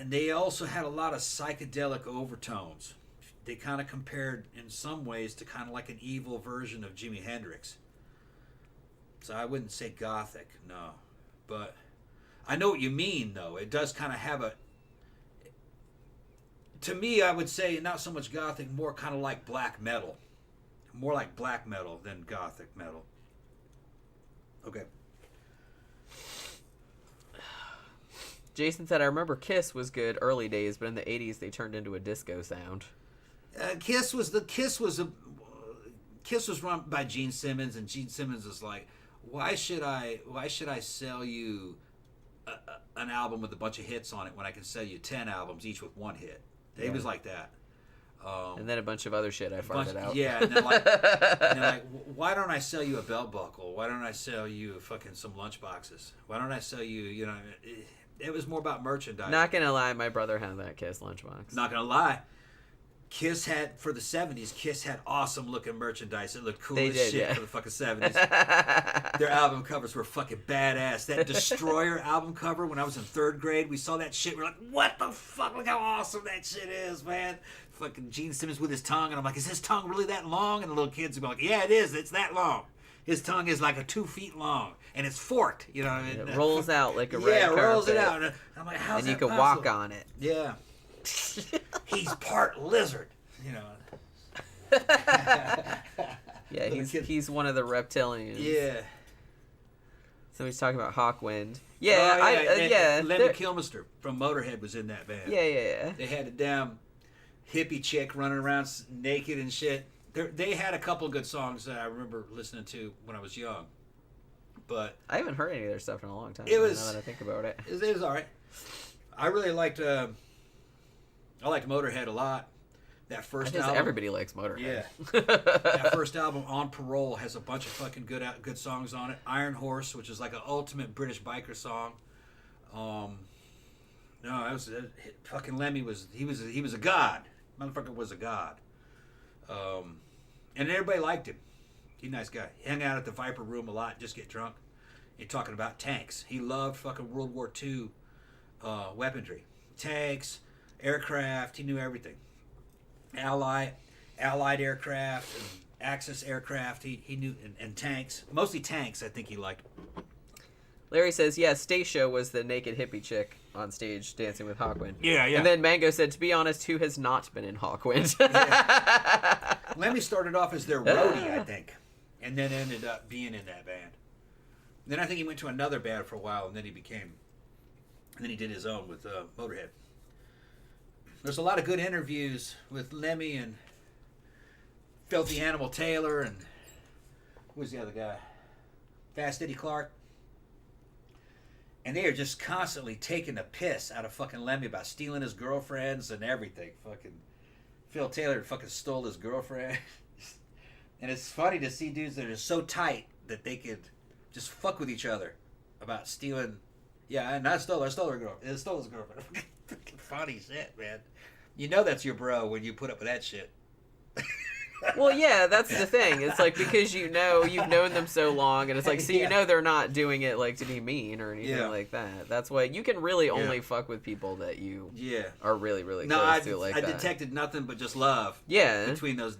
they also had a lot of psychedelic overtones. They kind of compared in some ways to kind of like an evil version of Jimi Hendrix. So I wouldn't say gothic, no. But I know what you mean, though. It does kind of have a... To me, I would say not so much gothic, more kind of like black metal. More like black metal than gothic metal. Okay. Jason said, I remember Kiss was good early days, but in the 80s they turned into a disco sound. Kiss was run by Gene Simmons, and Gene Simmons was like, why should I sell you an album with a bunch of hits on it when I can sell you 10 albums each with one hit? Yeah. It was like that. And then a bunch of other shit I farted out. Yeah, and then like, why don't I sell you a belt buckle? Why don't I sell you fucking some lunch boxes? Why don't I sell you, it was more about merchandise. Not gonna lie, my brother had that Kiss lunchbox. Not gonna lie. Kiss had, for the 70s, Kiss had awesome looking merchandise. It looked cool as shit for the fucking 70s. Their album covers were fucking badass. That Destroyer album cover, when I was in 3rd grade, we saw that shit. We're like, what the fuck? Look how awesome that shit is, man. Fucking Gene Simmons with his tongue. And I'm like, is his tongue really that long? And the little kids would be like, yeah, it is. It's that long. His tongue is like 2 feet long. And it's forked. You know what I mean? It rolls out like a red carpet. Yeah, it rolls it out. And I'm like, how's that And you can possible? walk on it. Yeah. He's part lizard, Yeah, he's one of the reptilians. Yeah. Somebody's talking about Hawkwind. Yeah, Lemmy Kilmister from Motorhead was in that band. Yeah. They had a damn hippie chick running around naked and shit. They had a couple of good songs that I remember listening to when I was young. But I haven't heard any of their stuff in a long time. Now that I think about it. It was all right. I really liked... I liked Motorhead a lot. That first album. Everybody likes Motorhead. Yeah. That first album, On Parole, has a bunch of fucking good songs on it. Iron Horse, which is like an ultimate British biker song. Fucking Lemmy was a god. Motherfucker was a god. And everybody liked him. He's a nice guy. He hung out at the Viper Room a lot, just get drunk. You're talking about tanks. He loved fucking World War II weaponry. Tanks, aircraft, he knew everything. Allied aircraft and Axis aircraft, he knew, and tanks. Mostly tanks, I think he liked. Larry says, yeah, Stacia was the naked hippie chick on stage dancing with Hawkwind. Yeah. And then Mango said, to be honest, who has not been in Hawkwind? Yeah. Lemmy started off as their roadie, I think, and then ended up being in that band. Then I think he went to another band for a while, and then he did his own with Motorhead. There's a lot of good interviews with Lemmy and Filthy Animal Taylor and who was the other guy? Fast Eddie Clark. And they are just constantly taking the piss out of fucking Lemmy about stealing his girlfriends and everything. Fucking Phil Taylor fucking stole his girlfriend. And it's funny to see dudes that are so tight that they could just fuck with each other about stealing. Yeah, and I stole her girlfriend. I stole his girlfriend. Fucking funny shit, man. You know that's your bro when you put up with that shit. Well, yeah, that's the thing. It's like, because you've known them so long, and it's like, so you know they're not doing it like to be mean or anything like that. That's why you can really only fuck with people that you are really, really close to like that. I detected nothing but just love. Yeah. Between those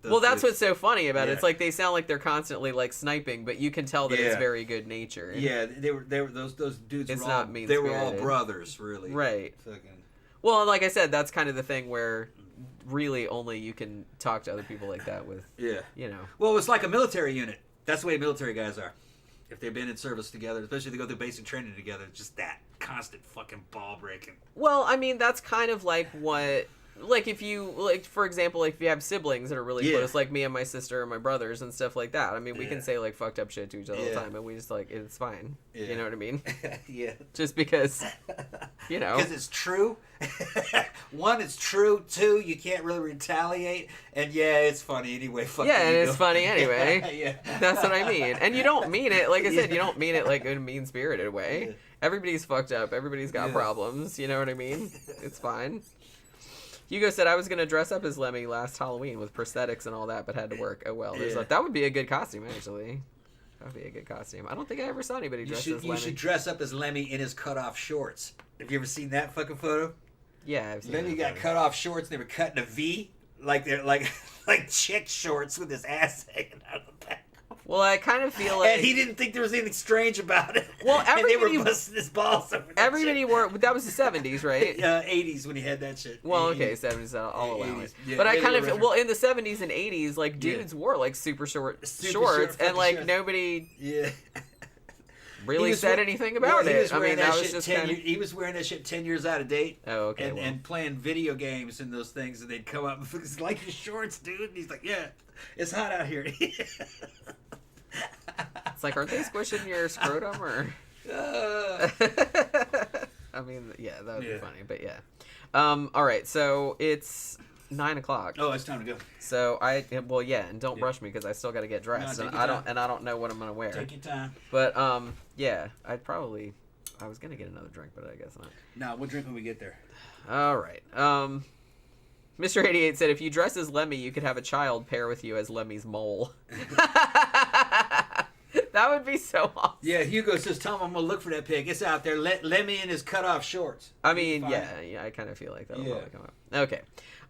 well, that's what's so funny about it. It's like they sound like they're constantly like sniping, but you can tell that it's very good nature. Yeah, they were those dudes. It's were not all, mean. They were all brothers, really. Right. Fucking. Well, like I said, that's kind of the thing where really only you can talk to other people like that with. Yeah. You know. Well, it's like a military unit. That's the way military guys are. If they've been in service together, especially if they go through basic training together, it's just that constant fucking ball breaking. Well, I mean, that's kind of like what. Like, if you, like, for example, like, if you have siblings that are really close, like me and my sister and my brothers and stuff like that, I mean, we can say, like, fucked up shit to each other all the time, and we just, like, it's fine. Yeah. You know what I mean? Yeah. Just because, you know. Because it's true. One, it's true. Two, you can't really retaliate. And, it's funny anyway. And it's funny anyway. That's what I mean. And you don't mean it, like I said, you don't mean it, like, in a mean-spirited way. Yeah. Everybody's fucked up. Everybody's got problems. You know what I mean? It's fine. Hugo said, I was going to dress up as Lemmy last Halloween with prosthetics and all that, but had to work. Oh, well. There's that would be a good costume, actually. That would be a good costume. I don't think I ever saw anybody dressed as Lemmy. You should dress up as Lemmy in his cut-off shorts. Have you ever seen that fucking photo? Yeah, I've seen Lemmy got cut-off shorts, and they were cut in a V, like they're like chick shorts with his ass hanging out of the back. Well, I kind of feel like... And he didn't think there was anything strange about it. Well, everybody... And they were busting his balls over that Everybody wore... That was the 70s, right? 80s when he had that shit. Well, okay, 70s, I'll allow it. Yeah, but I kind of... Well, in the 70s and 80s, like, dudes wore, like, super short shorts, and, like, shorts. Nobody... really said anything about it. I mean, that was just kind of... He was wearing that shit 10 years out of date. Oh, okay. And playing video games and those things, and they'd come up and it's like your shorts, dude. And he's like, yeah, it's hot out here. It's like, aren't they squishing your scrotum or? I mean, yeah, that would be funny, but yeah. All right, so it's 9:00. Oh, it's time to go. So and don't rush me because I still got to get dressed, and I don't know what I'm gonna wear. Take your time. But I was gonna get another drink, but I guess not. No, we'll drink when we get there. All right. Mr. 88 said, if you dress as Lemmy, you could have a child pair with you as Lemmy's mole. That would be so awesome. Yeah, Hugo says, tell him I'm going to look for that pig. It's out there. Lemmy in his cut-off shorts. I mean, I kind of feel like that'll probably come up. Okay.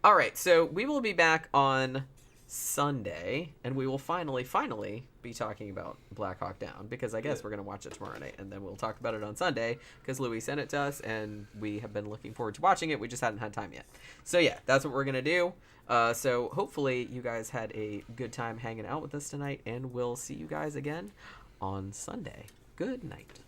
All right, so we will be back on Sunday, and we will finally be talking about Black Hawk Down, because I guess we're going to watch it tomorrow night, and then we'll talk about it on Sunday, because Louis sent it to us, and we have been looking forward to watching it. We just hadn't had time yet. So yeah, that's what we're going to do. So hopefully you guys had a good time hanging out with us tonight, and we'll see you guys again on Sunday. Good night.